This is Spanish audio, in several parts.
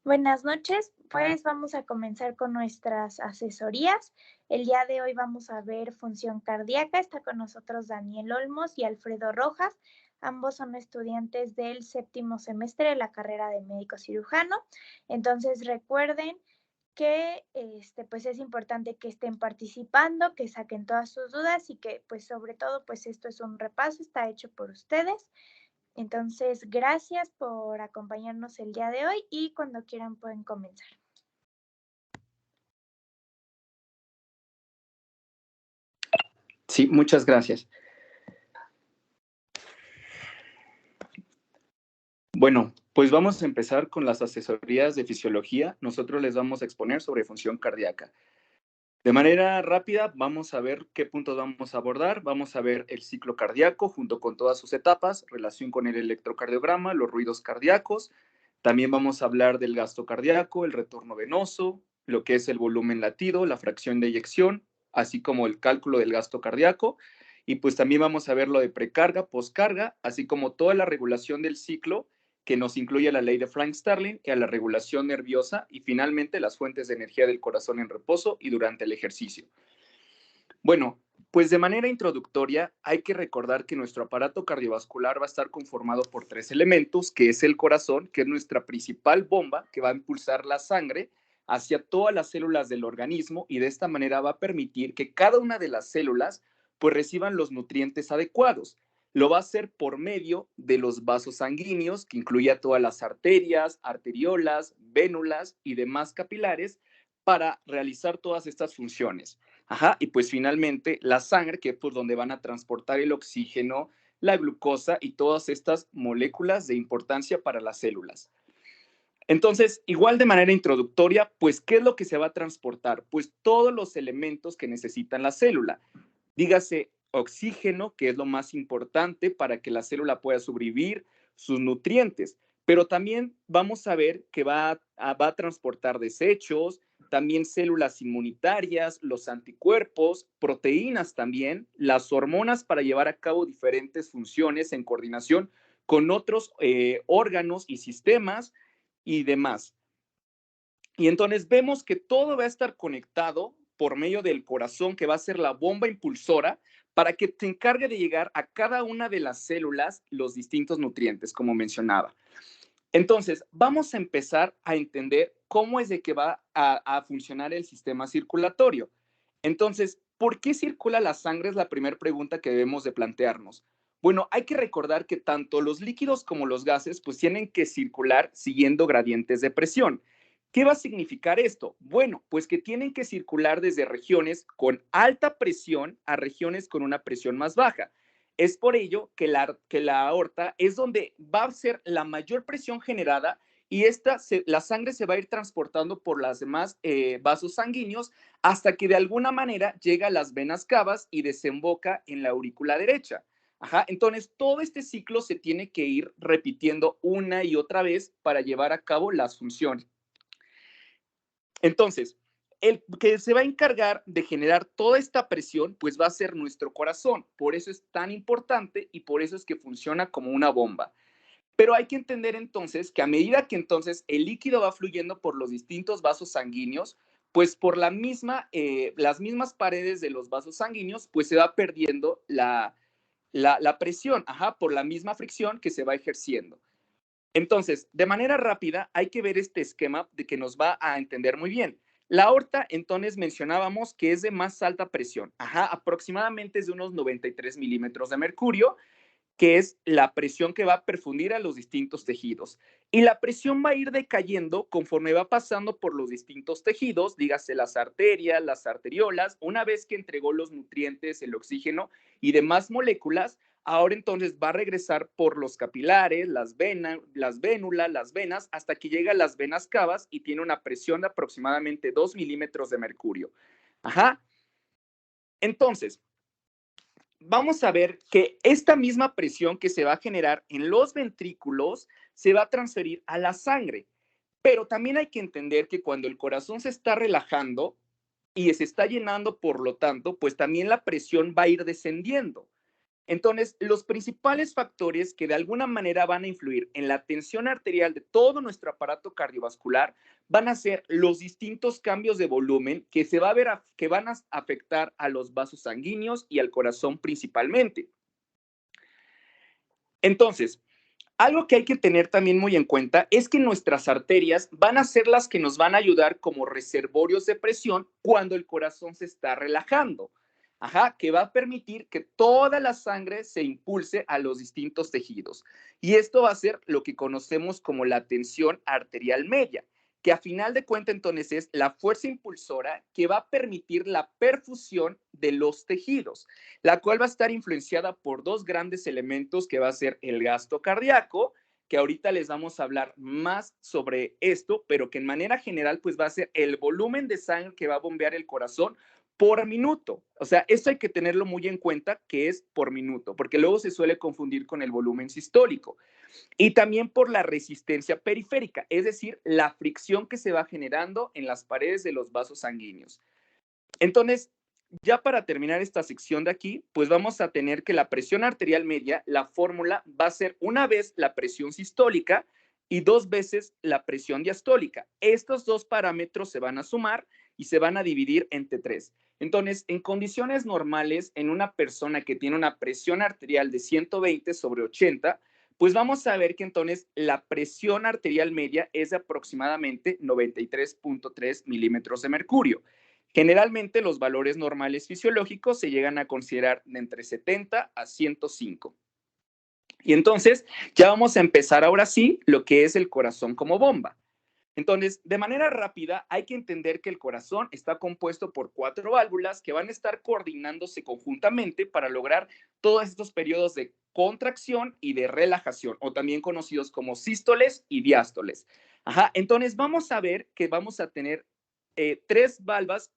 Buenas noches, pues vamos a comenzar con nuestras asesorías. El día de hoy vamos a ver función cardíaca. Está con nosotros Daniel Olmos y Alfredo Rojas. Ambos son estudiantes del séptimo semestre de la carrera de médico cirujano. Entonces recuerden que pues es importante que estén participando, que saquen todas sus dudas y que pues sobre todo pues esto es un repaso, está hecho por ustedes. Entonces, gracias por acompañarnos el día de hoy y cuando quieran pueden comenzar. Sí, muchas gracias. Bueno, pues vamos a empezar con las asesorías de fisiología. Nosotros les vamos a exponer sobre función cardíaca. De manera rápida, vamos a ver qué puntos vamos a abordar. Vamos a ver el ciclo cardíaco junto con todas sus etapas, relación con el electrocardiograma, los ruidos cardíacos. También vamos a hablar del gasto cardíaco, el retorno venoso, lo que es el volumen latido, la fracción de eyección, así como el cálculo del gasto cardíaco. Y pues también vamos a ver lo de precarga, poscarga, así como toda la regulación del ciclo que nos incluye a la ley de Frank-Starling y a la regulación nerviosa y finalmente las fuentes de energía del corazón en reposo y durante el ejercicio. Bueno, pues de manera introductoria hay que recordar que nuestro aparato cardiovascular va a estar conformado por tres elementos, que es el corazón, que es nuestra principal bomba que va a impulsar la sangre hacia todas las células del organismo y de esta manera va a permitir que cada una de las células pues reciban los nutrientes adecuados. Lo va a hacer por medio de los vasos sanguíneos, que incluye a todas las arterias, arteriolas, vénulas y demás capilares para realizar todas estas funciones. Ajá, y pues finalmente la sangre, que es por donde van a transportar el oxígeno, la glucosa y todas estas moléculas de importancia para las células. Entonces, igual de manera introductoria, pues, ¿qué es lo que se va a transportar? Pues todos los elementos que necesitan la célula. Dígase oxígeno, que es lo más importante para que la célula pueda sobrevivir, sus nutrientes, pero también vamos a ver que va a transportar desechos, también células inmunitarias, los anticuerpos, proteínas también, las hormonas para llevar a cabo diferentes funciones en coordinación con otros órganos y sistemas y demás. Y entonces vemos que todo va a estar conectado por medio del corazón, que va a ser la bomba impulsora, para que te encargue de llegar a cada una de las células los distintos nutrientes, como mencionaba. Entonces, vamos a empezar a entender cómo es de que va a funcionar el sistema circulatorio. Entonces, ¿por qué circula la sangre? Es la primera pregunta que debemos de plantearnos. Bueno, hay que recordar que tanto los líquidos como los gases pues tienen que circular siguiendo gradientes de presión. ¿Qué va a significar esto? Bueno, pues que tienen que circular desde regiones con alta presión a regiones con una presión más baja. Es por ello que la aorta es donde va a ser la mayor presión generada y la sangre se va a ir transportando por los demás vasos sanguíneos hasta que de alguna manera llega a las venas cavas y desemboca en la aurícula derecha. Ajá, entonces todo este ciclo se tiene que ir repitiendo una y otra vez para llevar a cabo las funciones. Entonces, el que se va a encargar de generar toda esta presión, pues va a ser nuestro corazón. Por eso es tan importante y por eso es que funciona como una bomba. Pero hay que entender entonces que a medida que entonces el líquido va fluyendo por los distintos vasos sanguíneos, pues por las mismas paredes de los vasos sanguíneos, pues se va perdiendo la presión, ajá, por la misma fricción que se va ejerciendo. Entonces, de manera rápida, hay que ver este esquema de que nos va a entender muy bien. La aorta, entonces, mencionábamos que es de más alta presión. Ajá, aproximadamente es de unos 93 milímetros de mercurio, que es la presión que va a perfundir a los distintos tejidos. Y la presión va a ir decayendo conforme va pasando por los distintos tejidos, dígase las arterias, las arteriolas, una vez que entregó los nutrientes, el oxígeno y demás moléculas, ahora entonces va a regresar por los capilares, las vénulas, las venas, hasta que llega a las venas cavas y tiene una presión de aproximadamente 2 milímetros de mercurio. Ajá. Entonces, vamos a ver que esta misma presión que se va a generar en los ventrículos se va a transferir a la sangre. Pero también hay que entender que cuando el corazón se está relajando y se está llenando, por lo tanto, pues también la presión va a ir descendiendo. Entonces, los principales factores que de alguna manera van a influir en la tensión arterial de todo nuestro aparato cardiovascular van a ser los distintos cambios de volumen que se va a ver que van a afectar a los vasos sanguíneos y al corazón principalmente. Entonces, algo que hay que tener también muy en cuenta es que nuestras arterias van a ser las que nos van a ayudar como reservorios de presión cuando el corazón se está relajando. Ajá, que va a permitir que toda la sangre se impulse a los distintos tejidos. Y esto va a ser lo que conocemos como la tensión arterial media, que a final de cuentas entonces es la fuerza impulsora que va a permitir la perfusión de los tejidos, la cual va a estar influenciada por dos grandes elementos que va a ser el gasto cardíaco, que ahorita les vamos a hablar más sobre esto, pero que en manera general pues va a ser el volumen de sangre que va a bombear el corazón por minuto. O sea, esto hay que tenerlo muy en cuenta, que es por minuto, porque luego se suele confundir con el volumen sistólico. Y también por la resistencia periférica, es decir, la fricción que se va generando en las paredes de los vasos sanguíneos. Entonces, ya para terminar esta sección de aquí, pues vamos a tener que la presión arterial media, la fórmula va a ser una vez la presión sistólica y dos veces la presión diastólica. Estos dos parámetros se van a sumar y se van a dividir entre 3. Entonces, en condiciones normales, en una persona que tiene una presión arterial de 120/80, pues vamos a ver que entonces la presión arterial media es de aproximadamente 93.3 milímetros de mercurio. Generalmente los valores normales fisiológicos se llegan a considerar de entre 70 a 105. Y entonces ya vamos a empezar ahora sí lo que es el corazón como bomba. Entonces, de manera rápida, hay que entender que el corazón está compuesto por 4 válvulas que van a estar coordinándose conjuntamente para lograr todos estos periodos de contracción y de relajación, o también conocidos como sístoles y diástoles. Ajá, entonces vamos a ver que vamos a tener 3 valvas,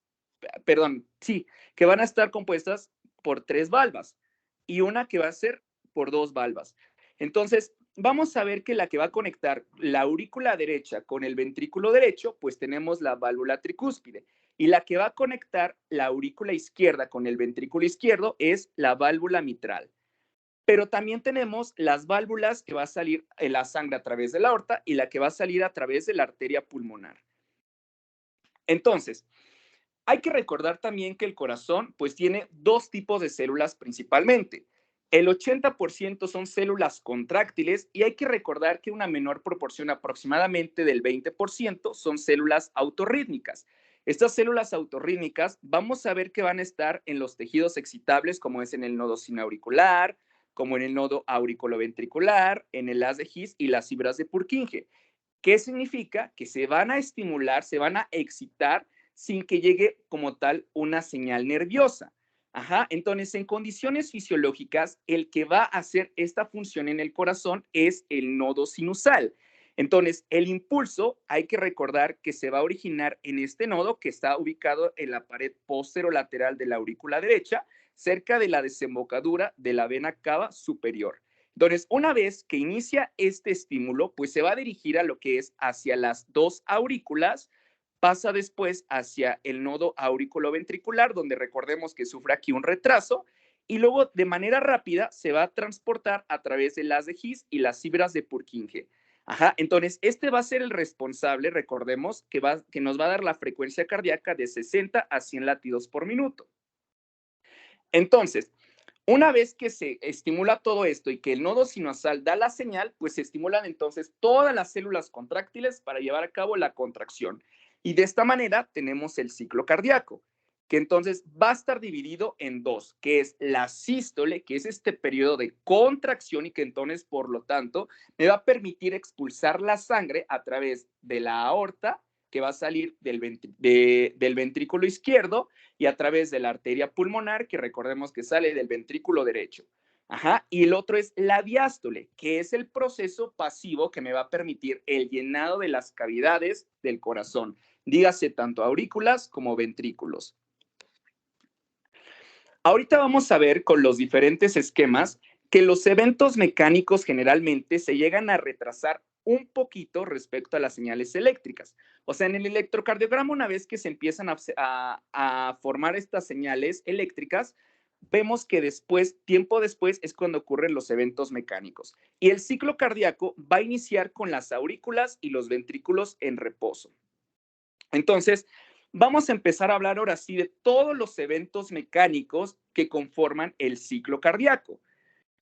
perdón, sí, que van a estar compuestas por 3 valvas y una que va a ser por 2 valvas. Entonces, vamos a ver que la que va a conectar la aurícula derecha con el ventrículo derecho, pues tenemos la válvula tricúspide. Y la que va a conectar la aurícula izquierda con el ventrículo izquierdo es la válvula mitral. Pero también tenemos las válvulas que va a salir en la sangre a través de la aorta y la que va a salir a través de la arteria pulmonar. Entonces, hay que recordar también que el corazón pues tiene dos tipos de células principalmente. El 80% son células contráctiles y hay que recordar que una menor proporción, aproximadamente del 20%, son células autorrítmicas. Estas células autorrítmicas vamos a ver que van a estar en los tejidos excitables, como es en el nodo sinauricular, como en el nodo auriculoventricular, en el haz de His y las fibras de Purkinje. ¿Qué significa? Que se van a estimular, se van a excitar sin que llegue como tal una señal nerviosa. Ajá, entonces en condiciones fisiológicas, el que va a hacer esta función en el corazón es el nodo sinusal. Entonces, el impulso hay que recordar que se va a originar en este nodo que está ubicado en la pared posterolateral de la aurícula derecha, cerca de la desembocadura de la vena cava superior. Entonces, una vez que inicia este estímulo, pues se va a dirigir a lo que es hacia las dos aurículas, pasa después hacia el nodo auriculoventricular, donde recordemos que sufre aquí un retraso, y luego de manera rápida se va a transportar a través del haz de His y las fibras de Purkinje. Ajá, entonces este va a ser el responsable, recordemos, que nos va a dar la frecuencia cardíaca de 60 a 100 latidos por minuto. Entonces, una vez que se estimula todo esto y que el nodo sinusal da la señal, pues se estimulan entonces todas las células contráctiles para llevar a cabo la contracción. Y de esta manera tenemos el ciclo cardíaco, que entonces va a estar dividido en dos, que es la sístole, que es este periodo de contracción y que entonces, por lo tanto, me va a permitir expulsar la sangre a través de la aorta, que va a salir del ventrículo izquierdo, y a través de la arteria pulmonar, que recordemos que sale del ventrículo derecho. Ajá. Y el otro es la diástole, que es el proceso pasivo que me va a permitir el llenado de las cavidades del corazón, dígase tanto aurículas como ventrículos. Ahorita vamos a ver con los diferentes esquemas que los eventos mecánicos generalmente se llegan a retrasar un poquito respecto a las señales eléctricas. O sea, en el electrocardiograma, una vez que se empiezan a formar estas señales eléctricas, vemos que después, tiempo después, es cuando ocurren los eventos mecánicos. Y el ciclo cardíaco va a iniciar con las aurículas y los ventrículos en reposo. Entonces, vamos a empezar a hablar ahora sí de todos los eventos mecánicos que conforman el ciclo cardíaco.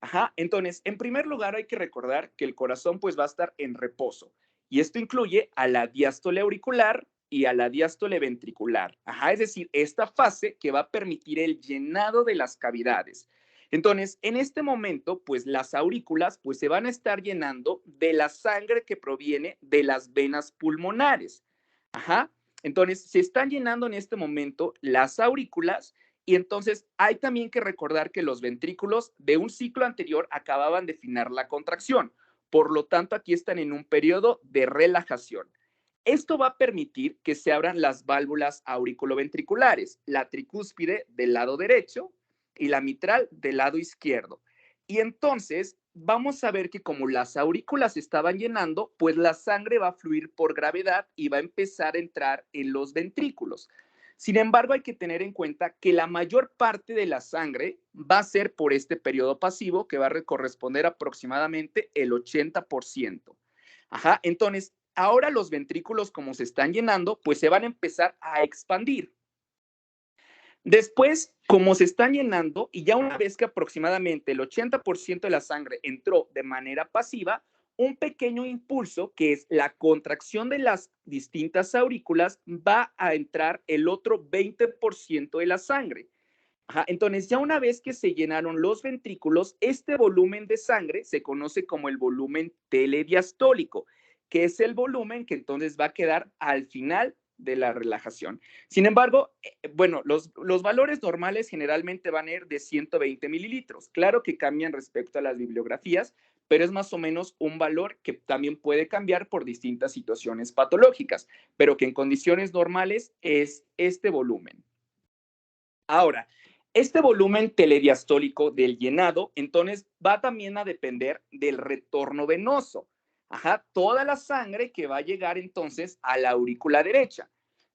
Ajá, entonces, en primer lugar hay que recordar que el corazón pues va a estar en reposo y esto incluye a la diástole auricular y a la diástole ventricular. Ajá, es decir, esta fase que va a permitir el llenado de las cavidades. Entonces, en este momento, pues las aurículas pues se van a estar llenando de la sangre que proviene de las venas pulmonares. Ajá, entonces se están llenando en este momento las aurículas y entonces hay también que recordar que los ventrículos de un ciclo anterior acababan de finar la contracción. Por lo tanto, aquí están en un periodo de relajación. Esto va a permitir que se abran las válvulas auriculoventriculares, la tricúspide del lado derecho y la mitral del lado izquierdo. Y entonces vamos a ver que como las aurículas estaban llenando, pues la sangre va a fluir por gravedad y va a empezar a entrar en los ventrículos. Sin embargo, hay que tener en cuenta que la mayor parte de la sangre va a ser por este periodo pasivo que va a corresponder aproximadamente el 80%. Ajá, entonces, ahora los ventrículos como se están llenando, pues se van a empezar a expandir. Después, como se están llenando y ya una vez que aproximadamente el 80% de la sangre entró de manera pasiva, un pequeño impulso, que es la contracción de las distintas aurículas, va a entrar el otro 20% de la sangre. Ajá, entonces, ya una vez que se llenaron los ventrículos, este volumen de sangre se conoce como el volumen telediastólico, que es el volumen que entonces va a quedar al final de la relajación. Sin embargo, bueno, los valores normales generalmente van a ir de 120 mililitros. Claro que cambian respecto a las bibliografías, pero es más o menos un valor que también puede cambiar por distintas situaciones patológicas, pero que en condiciones normales es este volumen. Ahora, este volumen telediastólico del llenado, entonces, va también a depender del retorno venoso. Ajá, toda la sangre que va a llegar entonces a la aurícula derecha.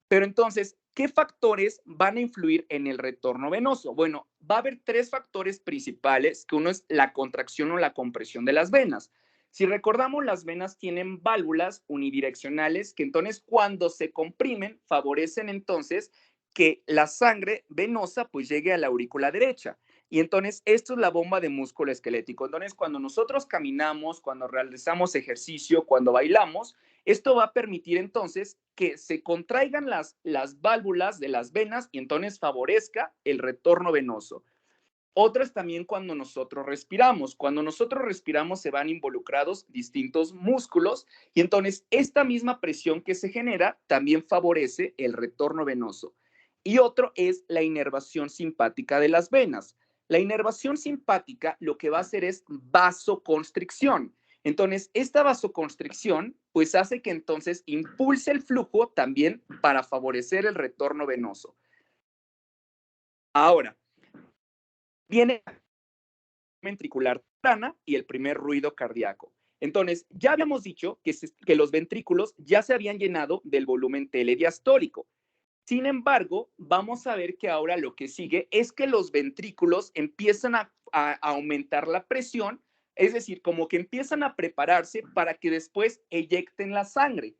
Pero entonces, ¿qué factores van a influir en el retorno venoso? Bueno, va a haber tres factores principales, que uno es la contracción o la compresión de las venas. Si recordamos, las venas tienen válvulas unidireccionales que entonces cuando se comprimen favorecen entonces que la sangre venosa pues llegue a la aurícula derecha. Y entonces esto es la bomba de músculo esquelético. Entonces cuando nosotros caminamos, cuando realizamos ejercicio, cuando bailamos, esto va a permitir entonces que se contraigan las válvulas de las venas y entonces favorezca el retorno venoso. Otra es también cuando nosotros respiramos. Cuando nosotros respiramos se van involucrados distintos músculos y entonces esta misma presión que se genera también favorece el retorno venoso. Y otro es la inervación simpática de las venas. La inervación simpática lo que va a hacer es vasoconstricción. Entonces, esta vasoconstricción pues hace que entonces impulse el flujo también para favorecer el retorno venoso. Ahora, viene ventricular temprana y el primer ruido cardíaco. Entonces, ya habíamos dicho que los ventrículos ya se habían llenado del volumen telediastólico. Sin embargo, vamos a ver que ahora lo que sigue es que los ventrículos empiezan a aumentar la presión, es decir, como que empiezan a prepararse para que después eyecten la sangre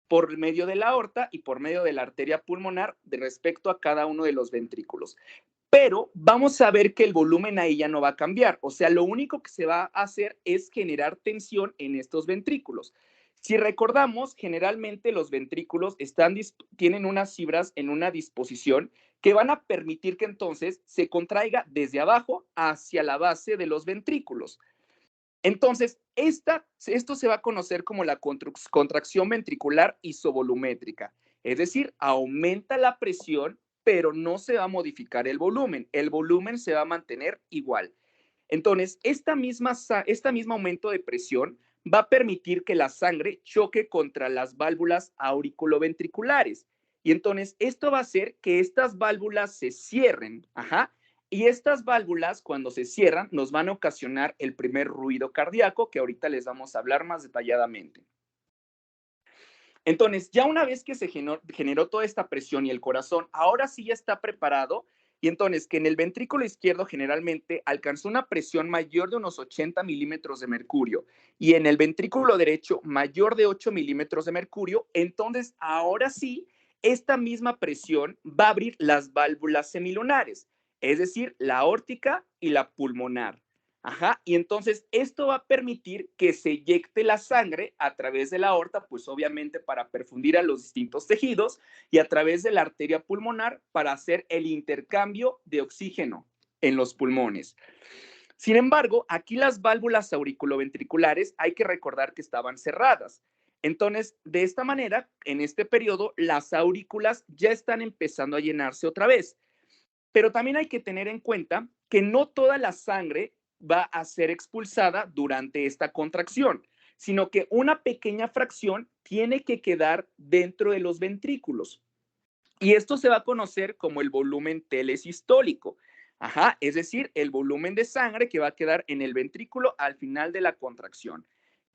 por medio de la aorta y por medio de la arteria pulmonar de respecto a cada uno de los ventrículos. Pero vamos a ver que el volumen ahí ya no va a cambiar. O sea, lo único que se va a hacer es generar tensión en estos ventrículos. Si recordamos, generalmente los ventrículos tienen unas fibras en una disposición que van a permitir que entonces se contraiga desde abajo hacia la base de los ventrículos. Entonces, esto se va a conocer como la contracción ventricular isovolumétrica. Es decir, aumenta la presión, pero no se va a modificar el volumen. El volumen se va a mantener igual. Entonces, este mismo aumento de presión va a permitir que la sangre choque contra las válvulas auriculoventriculares. Y entonces, esto va a hacer que estas válvulas se cierren. Ajá. Y estas válvulas, cuando se cierran, nos van a ocasionar el primer ruido cardíaco, que ahorita les vamos a hablar más detalladamente. Entonces, ya una vez que se generó toda esta presión y el corazón ahora sí ya está preparado, Y entonces que en el ventrículo izquierdo generalmente alcanzó una presión mayor de unos 80 milímetros de mercurio y en el ventrículo derecho mayor de 8 milímetros de mercurio, entonces ahora sí, esta misma presión va a abrir las válvulas semilunares, es decir, la aórtica y la pulmonar. Ajá, y entonces esto va a permitir que se eyecte la sangre a través de la aorta, pues obviamente para perfundir a los distintos tejidos y a través de la arteria pulmonar para hacer el intercambio de oxígeno en los pulmones. Sin embargo, aquí las válvulas auriculoventriculares hay que recordar que estaban cerradas. Entonces, de esta manera, en este periodo, las aurículas ya están empezando a llenarse otra vez. Pero también hay que tener en cuenta que no toda la sangre va a ser expulsada durante esta contracción, sino que una pequeña fracción tiene que quedar dentro de los ventrículos. Y esto se va a conocer como el volumen telesistólico. Ajá, es decir, el volumen de sangre que va a quedar en el ventrículo al final de la contracción.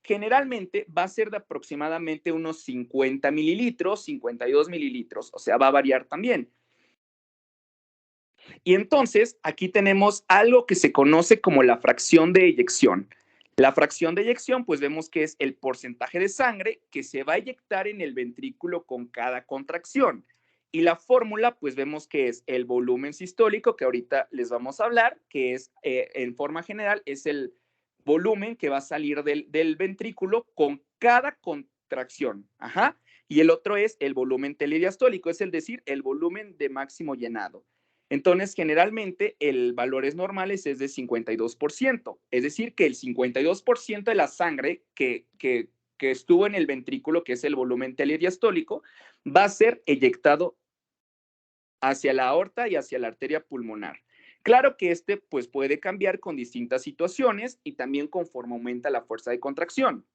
Generalmente va a ser de aproximadamente unos 50 mililitros, 52 mililitros, o sea, va a variar también. Y entonces aquí tenemos algo que se conoce como la fracción de eyección. La fracción de eyección, pues vemos que es el porcentaje de sangre que se va a eyectar en el ventrículo con cada contracción. Y la fórmula, pues vemos que es el volumen sistólico, que ahorita les vamos a hablar, que es, en forma general, es el volumen que va a salir del ventrículo con cada contracción. Ajá. Y el otro es el volumen telediastólico, es decir, el volumen de máximo llenado. Entonces, generalmente el valores normales es de 52%, es decir, que el 52% de la sangre que estuvo en el ventrículo, que es el volumen telediastólico, va a ser eyectado hacia la aorta y hacia la arteria pulmonar. Claro que este pues, puede cambiar con distintas situaciones y también conforme aumenta la fuerza de contracción.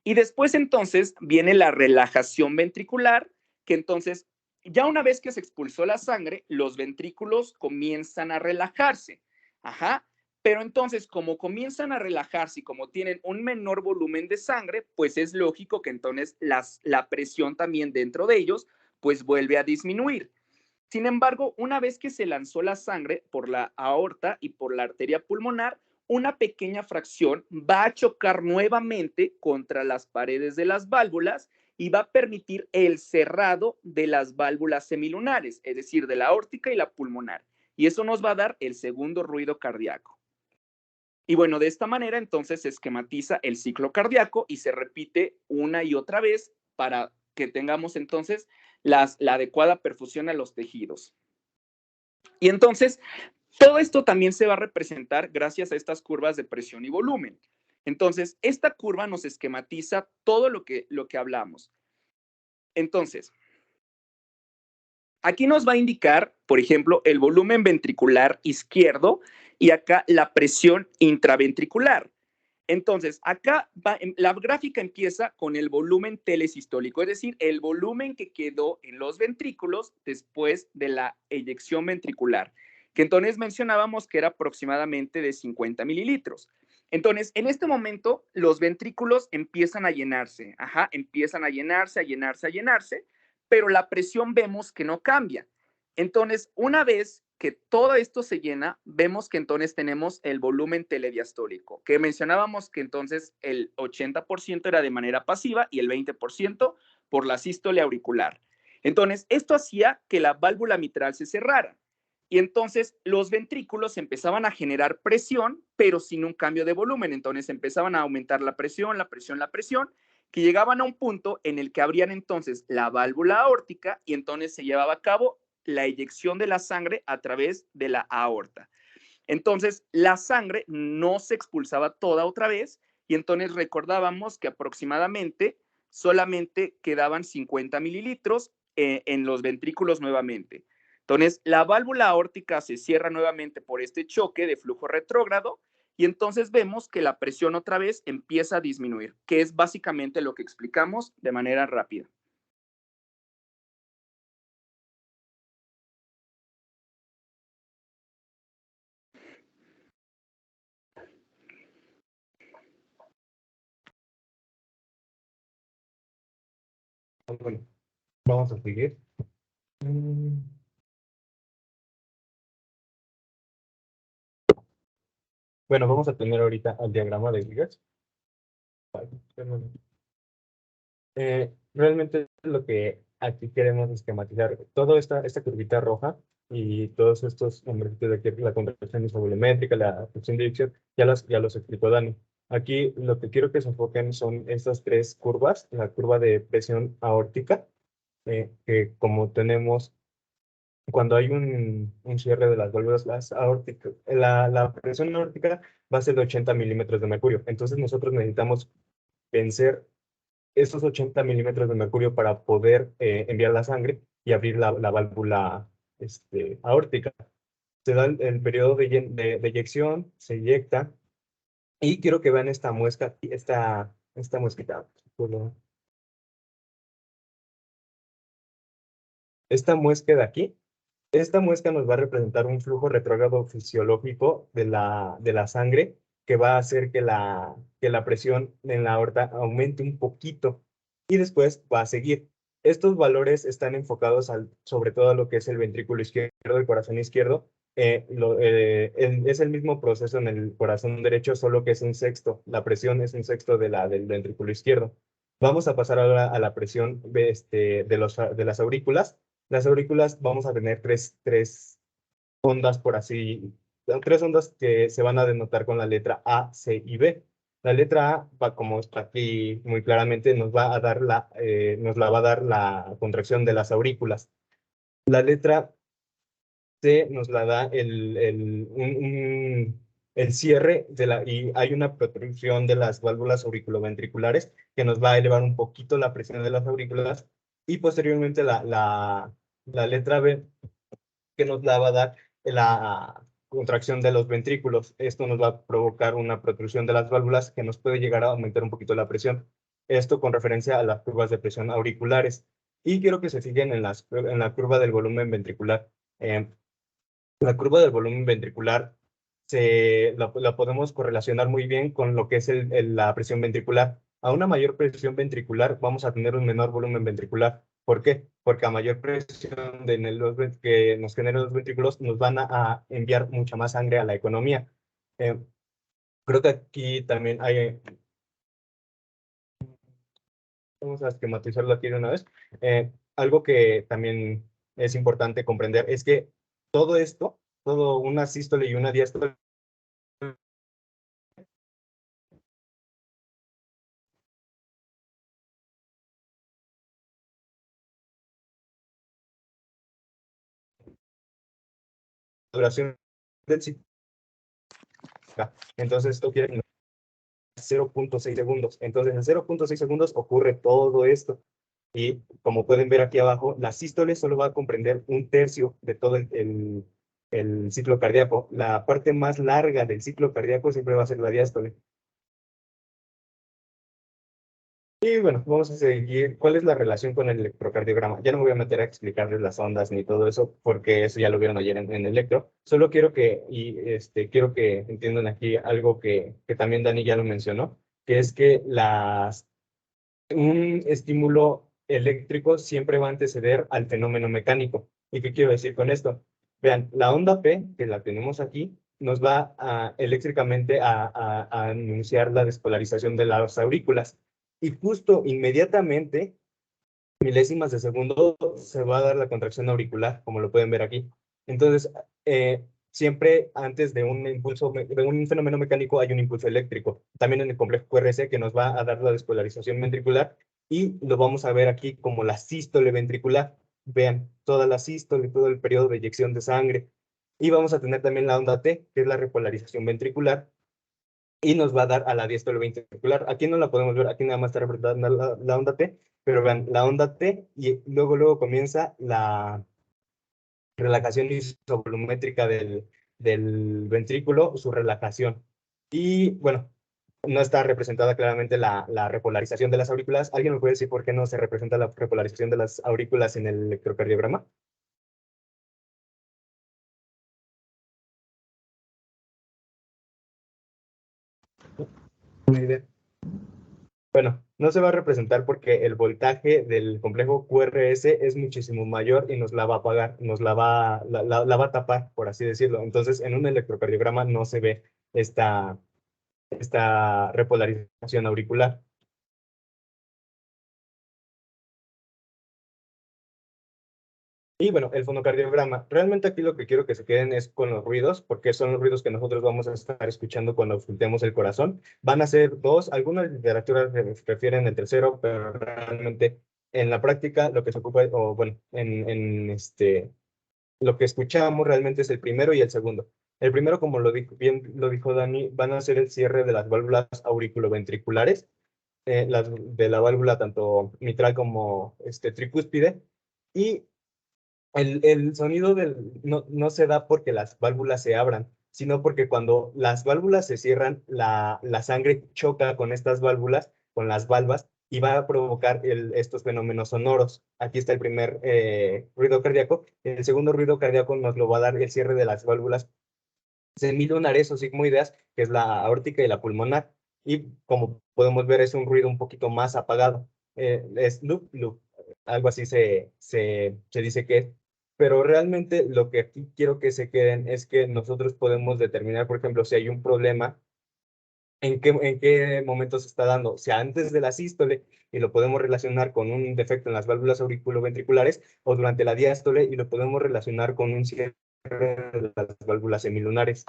Y después entonces viene la relajación ventricular, que entonces ya una vez que se expulsó la sangre, los ventrículos comienzan a relajarse. Ajá. Pero entonces, como comienzan a relajarse y como tienen un menor volumen de sangre, pues es lógico que entonces la presión también dentro de ellos, pues vuelve a disminuir. Sin embargo, una vez que se lanzó la sangre por la aorta y por la arteria pulmonar, una pequeña fracción va a chocar nuevamente contra las paredes de las válvulas y va a permitir el cerrado de las válvulas semilunares, es decir, de la aórtica y la pulmonar. Y eso nos va a dar el segundo ruido cardíaco. Y bueno, de esta manera entonces se esquematiza el ciclo cardíaco y se repite una y otra vez para que tengamos entonces la adecuada perfusión a los tejidos. Y entonces, todo esto también se va a representar gracias a estas curvas de presión y volumen. Entonces, esta curva nos esquematiza todo lo que hablamos. Entonces, aquí nos va a indicar, por ejemplo, el volumen ventricular izquierdo y acá la presión intraventricular. Entonces, acá la gráfica empieza con el volumen telesistólico, es decir, el volumen que quedó en los ventrículos después de la eyección ventricular, que entonces mencionábamos que era aproximadamente de 50 mililitros. Entonces, en este momento, los ventrículos empiezan a llenarse, ajá, empiezan a llenarse, a llenarse, a llenarse, pero la presión vemos que no cambia. Entonces, una vez que todo esto se llena, vemos que entonces tenemos el volumen telediastólico, que mencionábamos que entonces el 80% era de manera pasiva y el 20% por la sístole auricular. Entonces, esto hacía que la válvula mitral se cerrara. Y entonces los ventrículos empezaban a generar presión, pero sin un cambio de volumen. Entonces empezaban a aumentar la presión, la presión, la presión, que llegaban a un punto en el que abrían entonces la válvula aórtica y entonces se llevaba a cabo la eyección de la sangre a través de la aorta. Entonces, la sangre no se expulsaba toda otra vez y entonces recordábamos que aproximadamente solamente quedaban 50 mililitros en los ventrículos nuevamente. Entonces, la válvula aórtica se cierra nuevamente por este choque de flujo retrógrado y entonces vemos que la presión otra vez empieza a disminuir, que es básicamente lo que explicamos de manera rápida. Bueno, vamos a seguir. Mm, Bueno, vamos a tener ahorita el diagrama de Geiger. Realmente lo que aquí queremos esquematizar, toda esta curvita roja y todos estos numeritos de aquí, la contracción isovolumétrica, la fricción de dicción, ya los explicó Dani. Aquí lo que quiero que se enfoquen son estas tres curvas, la curva de presión aórtica, que como tenemos, cuando hay un cierre de las válvulas las aórticas, la presión aórtica va a ser de 80 milímetros de mercurio. Entonces nosotros necesitamos vencer esos 80 milímetros de mercurio para poder enviar la sangre y abrir la válvula aórtica. Se da el periodo de eyección, se eyecta, y quiero que vean esta muesca, esta muesquita. Esta muesca de aquí, esta muesca nos va a representar un flujo retrógrado fisiológico de la sangre que va a hacer que la presión en la aorta aumente un poquito y después va a seguir. Estos valores están enfocados sobre todo a lo que es el ventrículo izquierdo, el corazón izquierdo. Es el mismo proceso en el corazón derecho, solo que es un sexto. La presión es un sexto del ventrículo izquierdo. Vamos a pasar ahora a la presión de las aurículas. Las aurículas vamos a tener tres ondas, por así, tres ondas que se van a denotar con la letra A, C y B. La letra A, como está aquí muy claramente, nos la va a dar la contracción de las aurículas. La letra C nos la da el cierre y hay una protrusión de las válvulas auriculoventriculares que nos va a elevar un poquito la presión de las aurículas, y posteriormente la letra B, que nos la va a dar la contracción de los ventrículos. Esto nos va a provocar una protrusión de las válvulas que nos puede llegar a aumentar un poquito la presión. Esto con referencia a las curvas de presión auriculares. Y quiero que se fijen en la curva del volumen ventricular. La curva del volumen ventricular la podemos correlacionar muy bien con lo que es la presión ventricular. A una mayor presión ventricular vamos a tener un menor volumen ventricular. ¿Por qué? Porque a mayor presión que nos generen los ventrículos nos van a enviar mucha más sangre a la economía. Creo que aquí también vamos a esquematizarlo aquí de una vez. Algo que también es importante comprender es que todo esto, todo una sístole y una diástole, duración del ciclo. Entonces esto quiere decir 0.6 segundos. Entonces en 0.6 segundos ocurre todo esto. Y como pueden ver aquí abajo, la sístole solo va a comprender un tercio de todo el ciclo cardíaco. La parte más larga del ciclo cardíaco siempre va a ser la diástole. Y bueno, vamos a seguir. ¿Cuál es la relación con el electrocardiograma? Ya no me voy a meter a explicarles las ondas ni todo eso, porque eso ya lo vieron ayer en electro. Solo quiero quiero que entiendan aquí algo que también Dani ya lo mencionó, que es que un estímulo eléctrico siempre va a anteceder al fenómeno mecánico. ¿Y qué quiero decir con esto? Vean, la onda P, que la tenemos aquí, nos va eléctricamente a anunciar la despolarización de las aurículas. Y justo inmediatamente, milésimas de segundo, se va a dar la contracción auricular, como lo pueden ver aquí. Entonces, siempre antes de un impulso, de un fenómeno mecánico, hay un impulso eléctrico. También en el complejo QRS, que nos va a dar la despolarización ventricular, y lo vamos a ver aquí como la sístole ventricular. Vean, toda la sístole, todo el periodo de eyección de sangre. Y vamos a tener también la onda T, que es la repolarización ventricular, y nos va a dar a la diástole ventricular. Aquí no la podemos ver, aquí nada más está representada la onda T, pero vean, la onda T, y luego comienza la relajación isovolumétrica del ventrículo, su relajación. Y bueno, no está representada claramente la repolarización de las aurículas. ¿Alguien me puede decir por qué no se representa la repolarización de las aurículas en el electrocardiograma? Una idea. Bueno, no se va a representar porque el voltaje del complejo QRS es muchísimo mayor y nos la va a apagar, la va a tapar, por así decirlo. Entonces, en un electrocardiograma no se ve. esta repolarización auricular. Y bueno, el fonocardiograma. Realmente aquí lo que quiero que se queden es con los ruidos, porque son los ruidos que nosotros vamos a estar escuchando cuando auscultemos el corazón. Van a ser dos, algunas literaturas refieren el tercero, pero realmente en la práctica lo que se ocupa, o bueno, lo que escuchamos realmente es el primero y el segundo. El primero, como bien lo dijo Dani, van a ser el cierre de las válvulas auriculoventriculares, de la válvula tanto mitral como tricúspide, y el sonido no se da porque las válvulas se abran, sino porque cuando las válvulas se cierran, la sangre choca con estas válvulas, con las valvas, y va a provocar estos fenómenos sonoros. Aquí está el primer ruido cardíaco. El segundo ruido cardíaco nos lo va a dar el cierre de las válvulas semilunares o sigmoideas, que es la aórtica y la pulmonar. Y como podemos ver, es un ruido un poquito más apagado. Es loop, loop, algo así se dice que es. Pero realmente lo que aquí quiero que se queden es que nosotros podemos determinar, por ejemplo, si hay un problema, en qué momento se está dando, sea antes de la sístole, y lo podemos relacionar con un defecto en las válvulas auriculoventriculares, o durante la diástole, y lo podemos relacionar con un cierre de las válvulas semilunares.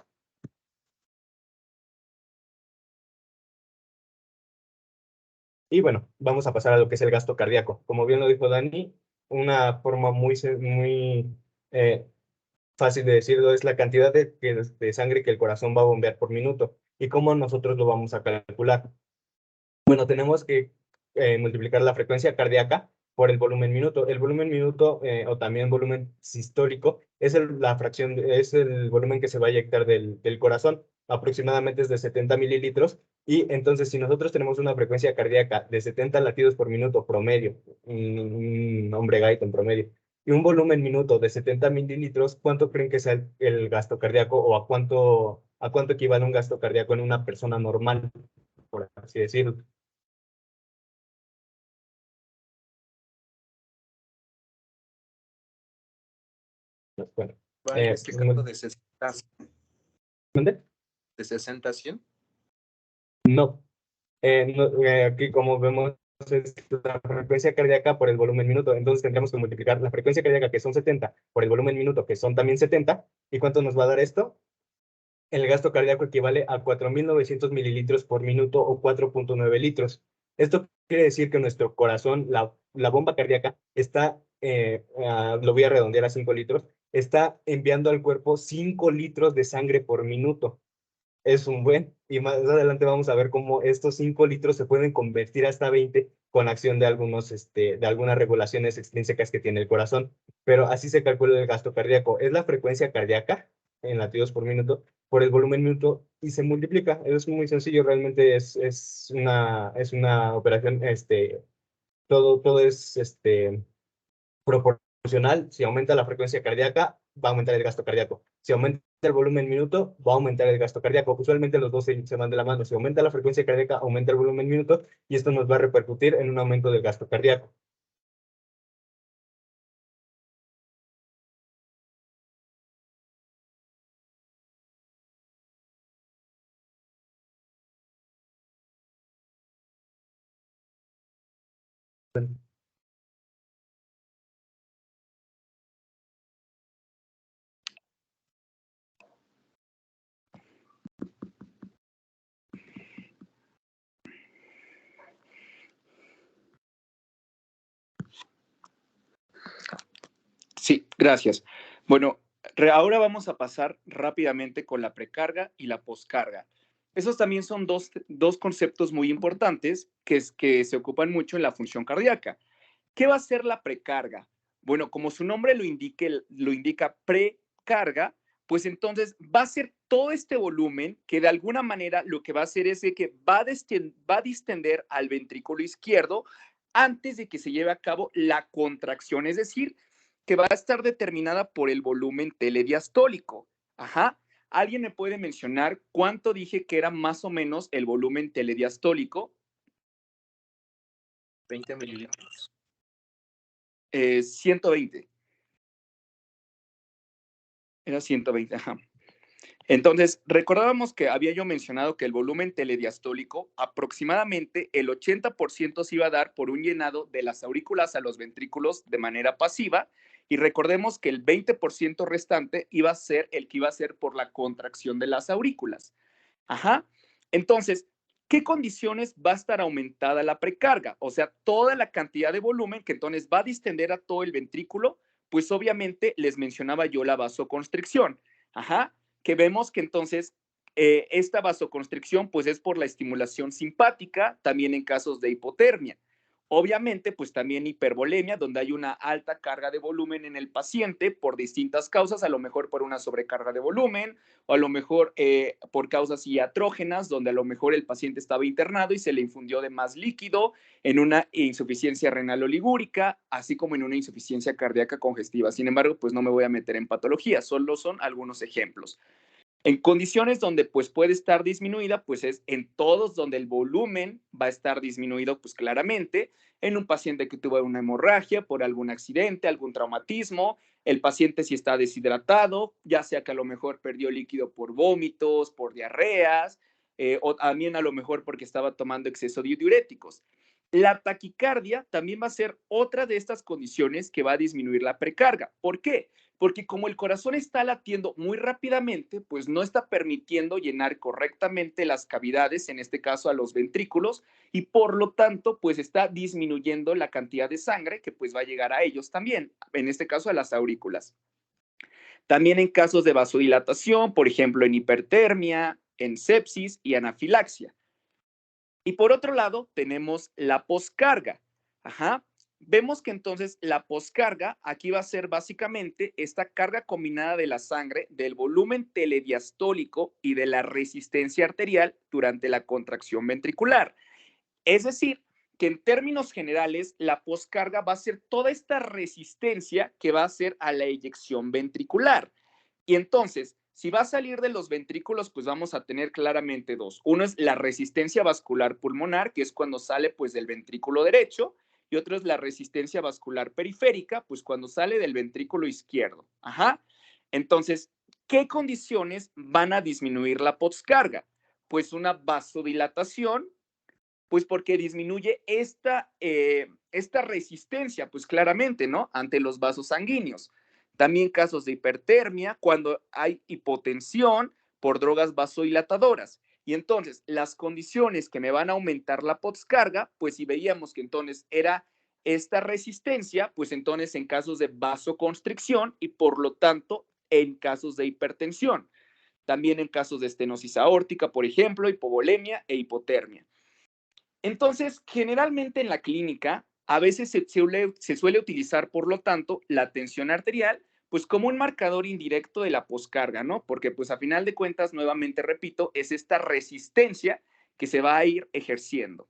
Y bueno, vamos a pasar a lo que es el gasto cardíaco. Como bien lo dijo Dani, una forma muy fácil de decirlo es la cantidad de sangre que el corazón va a bombear por minuto. ¿Y cómo nosotros lo vamos a calcular? Bueno, tenemos que multiplicar la frecuencia cardíaca por el volumen minuto. El volumen minuto, o también volumen sistólico, es es el volumen que se va a eyectar del corazón. Aproximadamente es de 70 mililitros. Y entonces, si nosotros tenemos una frecuencia cardíaca de 70 latidos por minuto promedio, un hombre gaito en promedio, y un volumen minuto de 70 mililitros, ¿cuánto creen que sea el gasto cardíaco, o a cuánto equivale un gasto cardíaco en una persona normal, por así decirlo? Bueno, Va en este caso de 60, ¿dónde? de 60 a 100. No. Aquí, como vemos, es la frecuencia cardíaca por el volumen minuto. Entonces tendríamos que multiplicar la frecuencia cardíaca, que son 70, por el volumen minuto, que son también 70. ¿Y cuánto nos va a dar esto? El gasto cardíaco equivale a 4.900 mililitros por minuto, o 4.9 litros. Esto quiere decir que nuestro corazón, la bomba cardíaca, lo voy a redondear a 5 litros, está enviando al cuerpo 5 litros de sangre por minuto. Es un buen, y más adelante vamos a ver cómo estos 5 litros se pueden convertir hasta 20 con acción de algunas regulaciones extrínsecas que tiene el corazón. Pero así se calcula el gasto cardíaco. Es la frecuencia cardíaca en latidos por minuto por el volumen minuto, y se multiplica. Es muy sencillo, realmente es una operación, todo es proporcional. Si aumenta la frecuencia cardíaca, va a aumentar el gasto cardíaco. Si aumenta el volumen minuto, va a aumentar el gasto cardíaco. Usualmente los dos se van de la mano. Si aumenta la frecuencia cardíaca, aumenta el volumen minuto, y esto nos va a repercutir en un aumento del gasto cardíaco. Sí, gracias. Bueno, ahora vamos a pasar rápidamente con la precarga y la poscarga. Esos también son dos conceptos muy importantes que se ocupan mucho en la función cardíaca. ¿Qué va a ser la precarga? Bueno, como su nombre lo indica precarga, pues entonces va a ser todo este volumen que de alguna manera lo que va a hacer es que va a distender al ventrículo izquierdo antes de que se lleve a cabo la contracción, es decir, que va a estar determinada por el volumen telediastólico. Ajá. ¿Alguien me puede mencionar cuánto dije que era más o menos el volumen telediastólico? 20 mililitros. 120. Era 120, ajá. Entonces, recordábamos que había yo mencionado que el volumen telediastólico, aproximadamente el 80% se iba a dar por un llenado de las aurículas a los ventrículos de manera pasiva, y recordemos que el 20% restante iba a ser el que iba a ser por la contracción de las aurículas. Ajá. Entonces, ¿qué condiciones va a estar aumentada la precarga? O sea, toda la cantidad de volumen que entonces va a distender a todo el ventrículo, pues obviamente les mencionaba yo la vasoconstricción. Ajá, que vemos que entonces esta vasoconstricción pues es por la estimulación simpática, también en casos de hipotermia. Obviamente, pues también hipervolemia, donde hay una alta carga de volumen en el paciente por distintas causas, a lo mejor por una sobrecarga de volumen, o a lo mejor por causas iatrógenas, donde a lo mejor el paciente estaba internado y se le infundió de más líquido, en una insuficiencia renal oligúrica, así como en una insuficiencia cardíaca congestiva. Sin embargo, pues no me voy a meter en patología, solo son algunos ejemplos. En condiciones donde pues puede estar disminuida, pues es en todos donde el volumen va a estar disminuido, pues claramente, en un paciente que tuvo una hemorragia por algún accidente, algún traumatismo, el paciente si está deshidratado, ya sea que a lo mejor perdió líquido por vómitos, por diarreas, o también a lo mejor porque estaba tomando exceso de diuréticos. La taquicardia también va a ser otra de estas condiciones que va a disminuir la precarga. ¿Por qué? Porque como el corazón está latiendo muy rápidamente, pues no está permitiendo llenar correctamente las cavidades, en este caso a los ventrículos, y por lo tanto, pues está disminuyendo la cantidad de sangre que pues va a llegar a ellos también, en este caso a las aurículas. También en casos de vasodilatación, por ejemplo, en hipertermia, en sepsis y anafilaxia. Y por otro lado, tenemos la poscarga. Ajá. Vemos que entonces la poscarga aquí va a ser básicamente esta carga combinada de la sangre, del volumen telediastólico y de la resistencia arterial durante la contracción ventricular. Es decir, que en términos generales, la poscarga va a ser toda esta resistencia que va a hacer a la eyección ventricular. Y entonces, si va a salir de los ventrículos, pues vamos a tener claramente dos. Uno es la resistencia vascular pulmonar, que es cuando sale pues del ventrículo derecho, y otro es la resistencia vascular periférica, pues cuando sale del ventrículo izquierdo. Ajá. Entonces, ¿qué condiciones van a disminuir la poscarga? Pues una vasodilatación, pues porque disminuye esta resistencia, pues claramente, ¿no? Ante los vasos sanguíneos. También casos de hipertermia, cuando hay hipotensión por drogas vasodilatadoras. Y entonces, las condiciones que me van a aumentar la poscarga, pues si veíamos que entonces era esta resistencia, pues entonces en casos de vasoconstricción y por lo tanto en casos de hipertensión. También en casos de estenosis aórtica, por ejemplo, hipovolemia e hipotermia. Entonces, generalmente en la clínica, a veces se suele utilizar, por lo tanto, la tensión arterial, pues como un marcador indirecto de la poscarga, ¿no? Porque, pues a final de cuentas, nuevamente repito, es esta resistencia que se va a ir ejerciendo.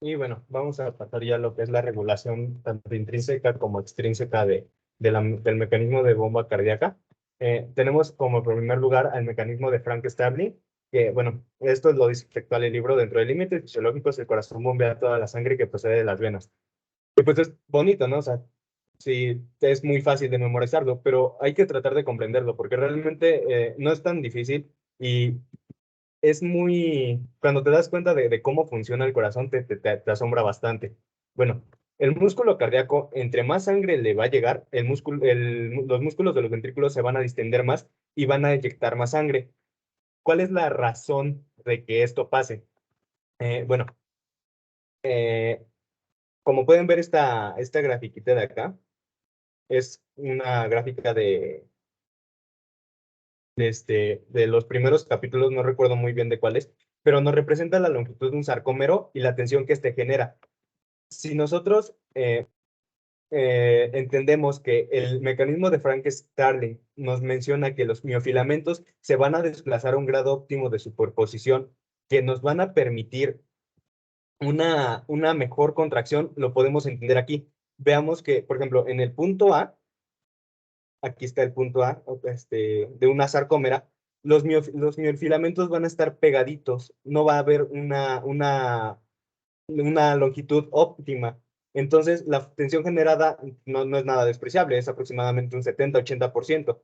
Y bueno, vamos a pasar ya a lo que es la regulación tanto intrínseca como extrínseca del mecanismo de bomba cardíaca. Tenemos como primer lugar al mecanismo de Frank Starling, que bueno, esto lo dice textual el libro: dentro de límites fisiológicos el corazón bombea toda la sangre que procede de las venas. Y pues es bonito, ¿no? O sea, sí, es muy fácil de memorizarlo, pero hay que tratar de comprenderlo porque realmente no es tan difícil y es muy, cuando te das cuenta de cómo funciona el corazón, te asombra bastante. Bueno, el músculo cardíaco, entre más sangre le va a llegar, los músculos de los ventrículos se van a distender más y van a eyectar más sangre. ¿Cuál es la razón de que esto pase? Bueno, como pueden ver esta grafiquita de acá, es una gráfica de los primeros capítulos, no recuerdo muy bien de cuáles, pero nos representa la longitud de un sarcómero y la tensión que este genera. Si nosotros entendemos que el mecanismo de Frank Starling nos menciona que los miofilamentos se van a desplazar a un grado óptimo de superposición que nos van a permitir una mejor contracción, lo podemos entender aquí. Veamos que, por ejemplo, en el punto A, aquí está el punto A de una sarcómera, los miofilamentos van a estar pegaditos, no va a haber una longitud óptima. Entonces, la tensión generada no es nada despreciable, es aproximadamente un 70-80%.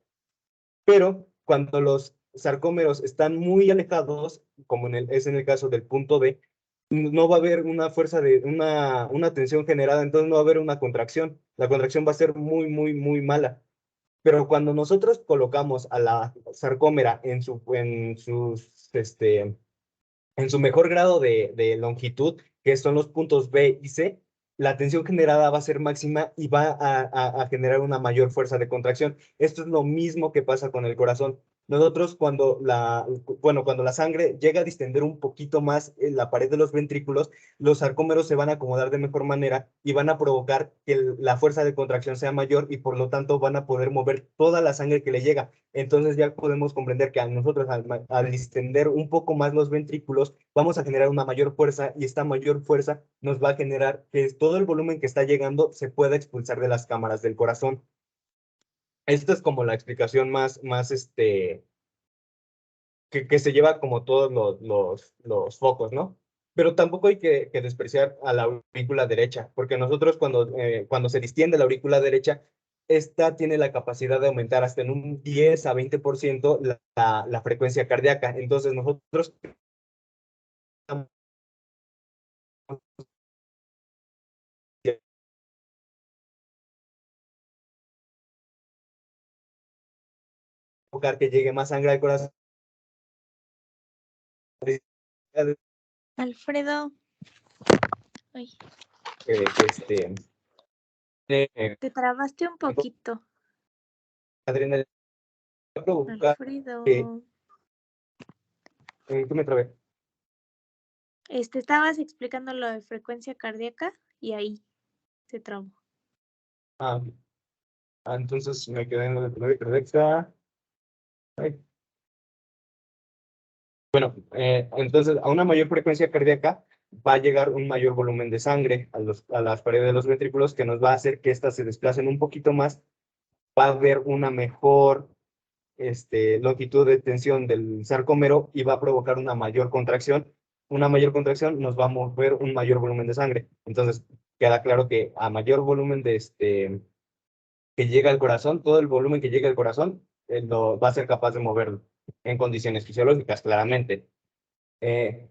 Pero cuando los sarcómeros están muy alejados, como es en el caso del punto B, no va a haber una fuerza una tensión generada, entonces no va a haber una contracción. La contracción va a ser muy, muy, muy mala. Pero cuando nosotros colocamos a la sarcómera en su mejor grado de longitud, que son los puntos B y C, la tensión generada va a ser máxima y va a generar una mayor fuerza de contracción. Esto es lo mismo que pasa con el corazón. Nosotros cuando la sangre llega a distender un poquito más en la pared de los ventrículos, los sarcómeros se van a acomodar de mejor manera y van a provocar que la fuerza de contracción sea mayor y por lo tanto van a poder mover toda la sangre que le llega. Entonces ya podemos comprender que a nosotros al distender un poco más los ventrículos, vamos a generar una mayor fuerza y esta mayor fuerza nos va a generar que todo el volumen que está llegando se pueda expulsar de las cámaras del corazón. Esta es como la explicación que se lleva como todos los focos, ¿no? Pero tampoco hay que despreciar a la aurícula derecha, porque nosotros cuando se distiende la aurícula derecha, esta tiene la capacidad de aumentar hasta en un 10 a 20% la frecuencia cardíaca. Entonces nosotros buscar que llegue más sangre al corazón. Alfredo. Ay, te trabaste un poquito. Adrenalina provocar que Alfredo. ¿qué me trabé? Estabas explicando lo de frecuencia cardíaca y ahí se trabó. Entonces me quedé en lo de frecuencia cardíaca. Bueno, entonces a una mayor frecuencia cardíaca va a llegar un mayor volumen de sangre a las paredes de los ventrículos que nos va a hacer que éstas se desplacen un poquito más. Va a haber una mejor longitud de tensión del sarcómero y va a provocar una mayor contracción. Una mayor contracción nos va a mover un mayor volumen de sangre. Entonces, queda claro que a mayor volumen que llega al corazón, todo el volumen que llega al corazón, va a ser capaz de moverlo en condiciones fisiológicas, claramente.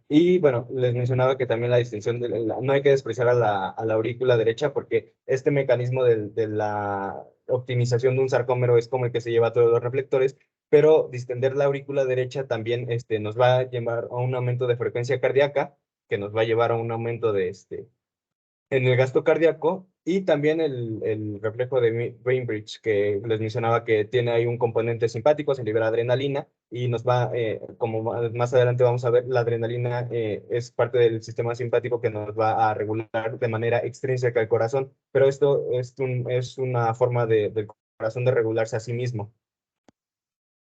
Y bueno, les mencionaba que también la distinción, no hay que despreciar a la aurícula derecha porque este mecanismo de la optimización de un sarcómero es como el que se lleva a todos los reflectores, pero distender la aurícula derecha también nos va a llevar a un aumento de frecuencia cardíaca, que nos va a llevar a un aumento en el gasto cardíaco y también el reflejo de Bainbridge, que les mencionaba que tiene ahí un componente simpático, se libera adrenalina y nos va, como más adelante vamos a ver, la adrenalina es parte del sistema simpático que nos va a regular de manera extrínseca el corazón, pero esto es una forma del corazón de regularse a sí mismo.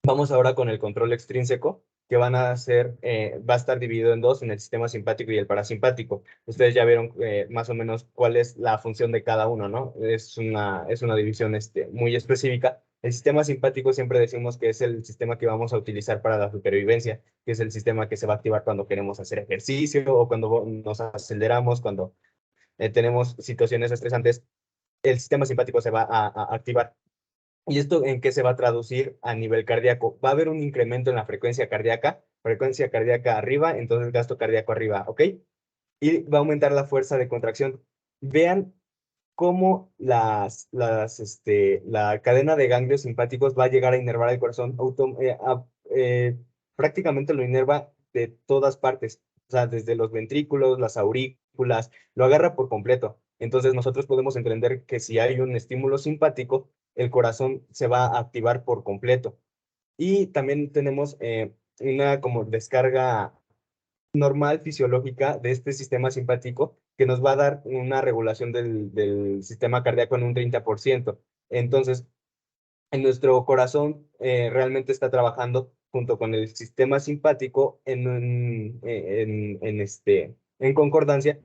Vamos ahora con el control extrínseco, que va a estar dividido en dos, en el sistema simpático y el parasimpático. Ustedes ya vieron más o menos cuál es la función de cada uno, ¿no? Es una división muy específica. El sistema simpático siempre decimos que es el sistema que vamos a utilizar para la supervivencia, que es el sistema que se va a activar cuando queremos hacer ejercicio o cuando nos aceleramos, cuando tenemos situaciones estresantes. El sistema simpático se va a activar. ¿Y esto en qué se va a traducir a nivel cardíaco? Va a haber un incremento en la frecuencia cardíaca arriba, entonces gasto cardíaco arriba, ¿ok? Y va a aumentar la fuerza de contracción. Vean cómo la cadena de ganglios simpáticos va a llegar a inervar el corazón, prácticamente lo inerva de todas partes, o sea, desde los ventrículos, las aurículas, lo agarra por completo. Entonces nosotros podemos entender que si hay un estímulo simpático, el corazón se va a activar por completo. Y también tenemos una como descarga normal fisiológica de este sistema simpático que nos va a dar una regulación del sistema cardíaco en un 30%. Entonces, en nuestro corazón realmente está trabajando junto con el sistema simpático en concordancia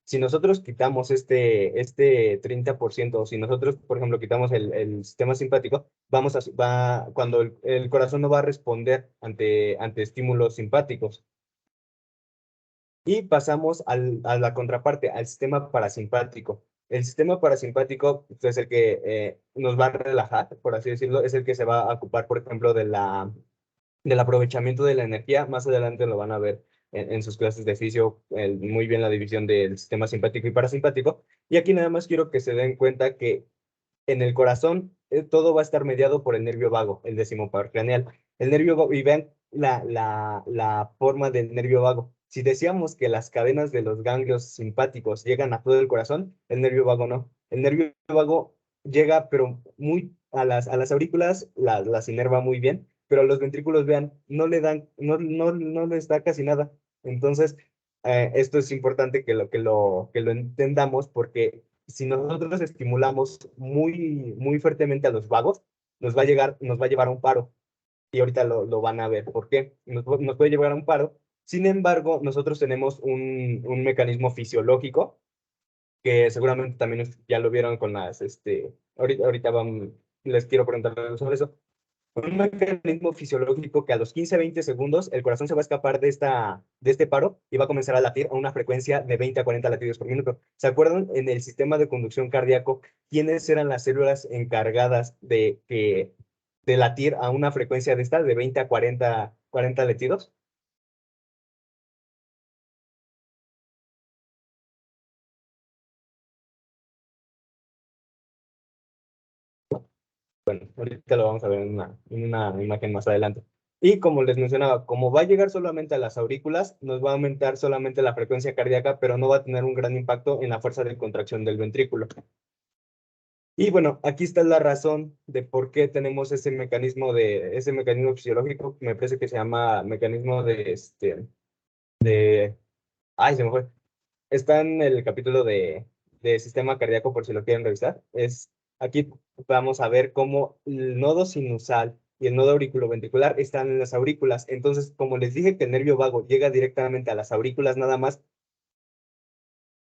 Si nosotros quitamos este 30%, o si nosotros, por ejemplo, quitamos el sistema simpático, cuando el corazón no va a responder ante estímulos simpáticos. Y pasamos a la contraparte, al sistema parasimpático. El sistema parasimpático es el que nos va a relajar, por así decirlo, es el que se va a ocupar, por ejemplo, del aprovechamiento de la energía. Más adelante lo van a ver en sus clases de fisio, muy bien la división del sistema simpático y parasimpático. Y aquí nada más quiero que se den cuenta que en el corazón todo va a estar mediado por el nervio vago, el decimopar craneal. El nervio vago, y vean la forma del nervio vago. Si decíamos que las cadenas de los ganglios simpáticos llegan a todo el corazón, el nervio vago no. El nervio vago llega, pero muy a las aurículas las inerva muy bien, pero a los ventrículos, vean, no le dan, no les da casi nada. Entonces, esto es importante que lo entendamos, porque si nosotros estimulamos muy fuertemente a los vagos, nos va a llevar a un paro. Y ahorita lo van a ver. ¿Por qué? Nos puede llevar a un paro. Sin embargo, nosotros tenemos un mecanismo fisiológico que seguramente también ya lo vieron con ahorita les quiero preguntar sobre eso. Un mecanismo fisiológico que a los 15-20 segundos el corazón se va a escapar de este paro y va a comenzar a latir a una frecuencia de 20 a 40 latidos por minuto. ¿Se acuerdan en el sistema de conducción cardíaco quiénes eran las células encargadas de latir a una frecuencia de 20 a 40 latidos? Bueno, ahorita lo vamos a ver en una imagen más adelante. Y como les mencionaba, como va a llegar solamente a las aurículas, nos va a aumentar solamente la frecuencia cardíaca, pero no va a tener un gran impacto en la fuerza de contracción del ventrículo. Y bueno, aquí está la razón de por qué tenemos ese mecanismo fisiológico, me parece que se llama mecanismo ay, se me fue. Está en el capítulo de sistema cardíaco, por si lo quieren revisar. Aquí vamos a ver cómo el nodo sinusal y el nodo auriculoventricular están en las aurículas. Entonces, como les dije que el nervio vago llega directamente a las aurículas nada más,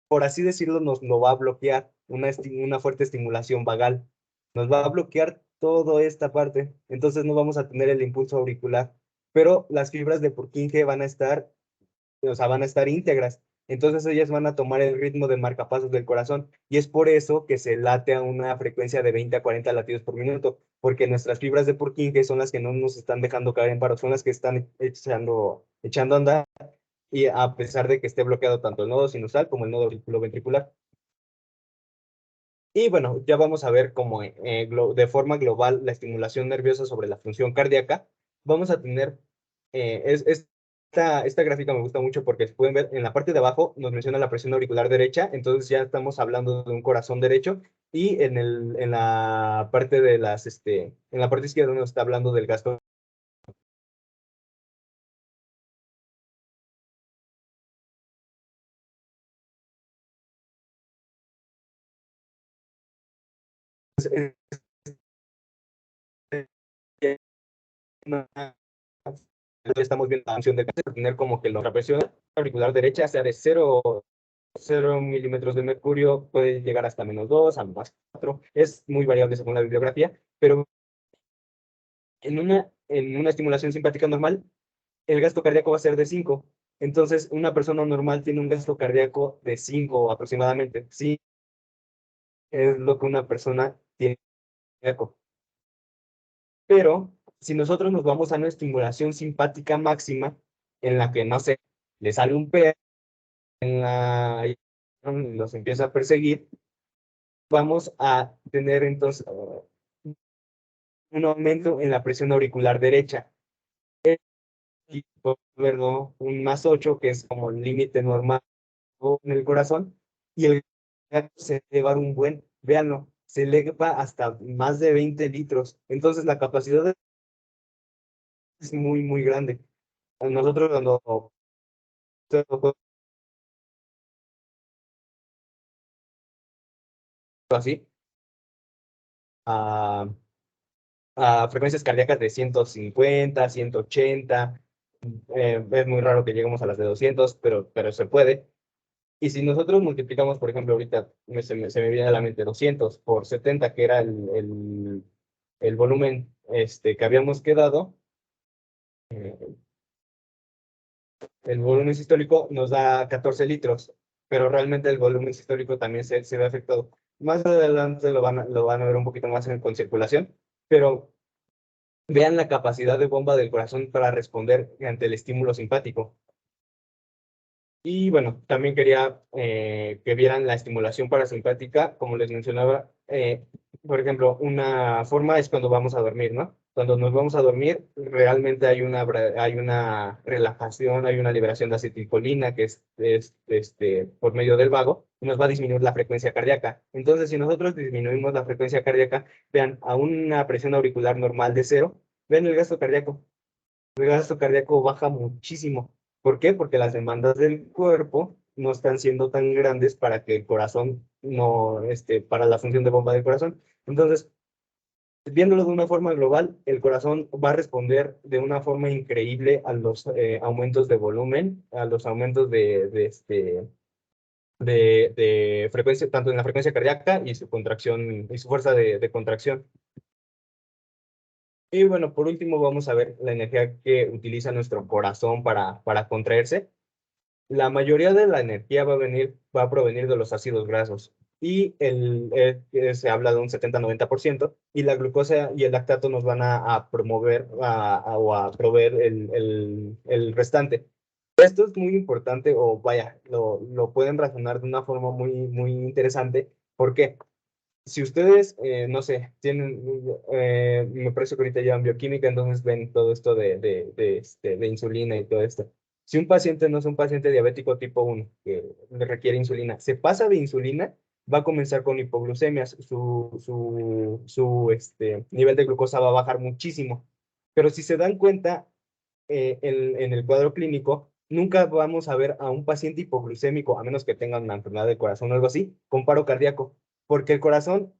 por así decirlo, nos lo va a bloquear una fuerte estimulación vagal. Nos va a bloquear toda esta parte. Entonces no vamos a tener el impulso auricular. Pero las fibras de Purkinje van a estar, o sea, van a estar íntegras. Entonces ellas van a tomar el ritmo de marcapasos del corazón, y es por eso que se late a una frecuencia de 20 a 40 latidos por minuto, porque nuestras fibras de Purkinje son las que no nos están dejando caer en paro, son las que están echando a andar, y a pesar de que esté bloqueado tanto el nodo sinusal como el nodo auriculoventricular. Y bueno, ya vamos a ver cómo de forma global la estimulación nerviosa sobre la función cardíaca. Vamos a tener, esta gráfica me gusta mucho porque se pueden ver en la parte de abajo nos menciona la presión auricular derecha, entonces ya estamos hablando de un corazón derecho, y en la parte en la parte izquierda nos está hablando del gasto. Estamos viendo la función del cáncer, tener como que la presión auricular derecha sea de 0 milímetros de mercurio, puede llegar hasta -2, a +4, es muy variable según la bibliografía, pero en una estimulación simpática normal, el gasto cardíaco va a ser de 5. Entonces, una persona normal tiene un gasto cardíaco de 5 aproximadamente. Sí, es lo que una persona tiene cardíaco. Pero si nosotros nos vamos a una estimulación simpática máxima, en la que, no sé, le sale un perro, los empieza a perseguir, vamos a tener entonces un aumento en la presión auricular derecha. Y puedo verlo un +8, que es como el límite normal en el corazón, y el gato se eleva véanlo, se eleva hasta más de 20 litros. Entonces la capacidad es muy grande. Nosotros cuando así, a, a frecuencias cardíacas de 150, 180, es muy raro que lleguemos a las de 200, pero se puede. Y si nosotros multiplicamos, por ejemplo, ahorita se me viene a la mente 200 por 70, que era el volumen que habíamos quedado, el volumen sistólico nos da 14 litros, pero realmente el volumen sistólico también se ve afectado. Más adelante lo van a ver un poquito más con circulación, pero vean la capacidad de bomba del corazón para responder ante el estímulo simpático. Y bueno, también quería que vieran la estimulación parasimpática, como les mencionaba. Por ejemplo, una forma es cuando vamos a dormir, ¿no? Cuando nos vamos a dormir, realmente hay una relajación, hay una liberación de acetilcolina que es por medio del vago, y nos va a disminuir la frecuencia cardíaca. Entonces, si nosotros disminuimos la frecuencia cardíaca, vean, a una presión auricular normal de 0, vean el gasto cardíaco. El gasto cardíaco baja muchísimo. ¿Por qué? Porque las demandas del cuerpo no están siendo tan grandes para que el corazón no, para la función de bomba del corazón. Entonces, viéndolo de una forma global, el corazón va a responder de una forma increíble a los aumentos de volumen, a los aumentos de frecuencia, tanto en la frecuencia cardíaca y su contracción, y su fuerza de contracción. Y bueno, por último vamos a ver la energía que utiliza nuestro corazón para contraerse. La mayoría de la energía va a provenir de los ácidos grasos y se habla de un 70-90%, y la glucosa y el lactato nos van a promover o a proveer el restante. Esto es muy importante, o vaya, lo pueden razonar de una forma muy interesante. ¿Por qué? Si ustedes, no sé, me parece que ahorita llevan bioquímica, entonces ven todo esto de insulina y todo esto. Si un paciente no es un paciente diabético tipo 1, que le requiere insulina, se pasa de insulina, va a comenzar con hipoglucemias, su nivel de glucosa va a bajar muchísimo. Pero si se dan cuenta, en el cuadro clínico, nunca vamos a ver a un paciente hipoglucémico, a menos que tenga una enfermedad del corazón o algo así, con paro cardíaco, porque el corazón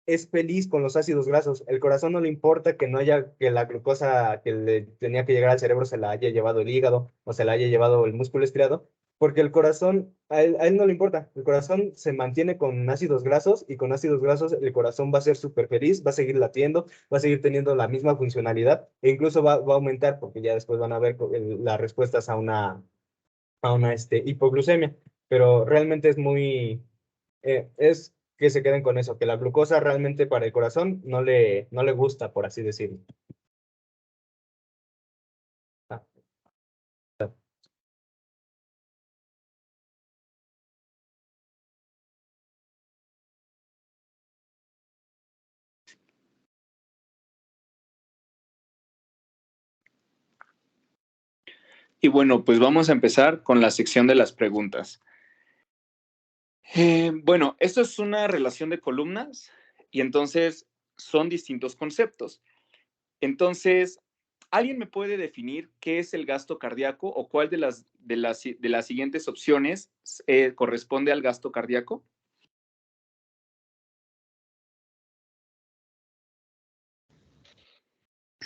es feliz con los ácidos grasos. El corazón no le importa que no haya, que la glucosa que le tenía que llegar al cerebro se la haya llevado el hígado o se la haya llevado el músculo estriado, porque el corazón, a él no le importa. El corazón se mantiene con ácidos grasos, y con ácidos grasos el corazón va a ser súper feliz, va a seguir latiendo, va a seguir teniendo la misma funcionalidad, e incluso va a aumentar, porque ya después van a ver las respuestas a una hipoglucemia. Pero realmente es que se queden con eso, que la glucosa realmente para el corazón no le gusta, por así decirlo. Ah. Y bueno, pues vamos a empezar con la sección de las preguntas. Bueno, esto es una relación de columnas y entonces son distintos conceptos. Entonces, ¿alguien me puede definir qué es el gasto cardíaco o cuál de las siguientes opciones corresponde al gasto cardíaco?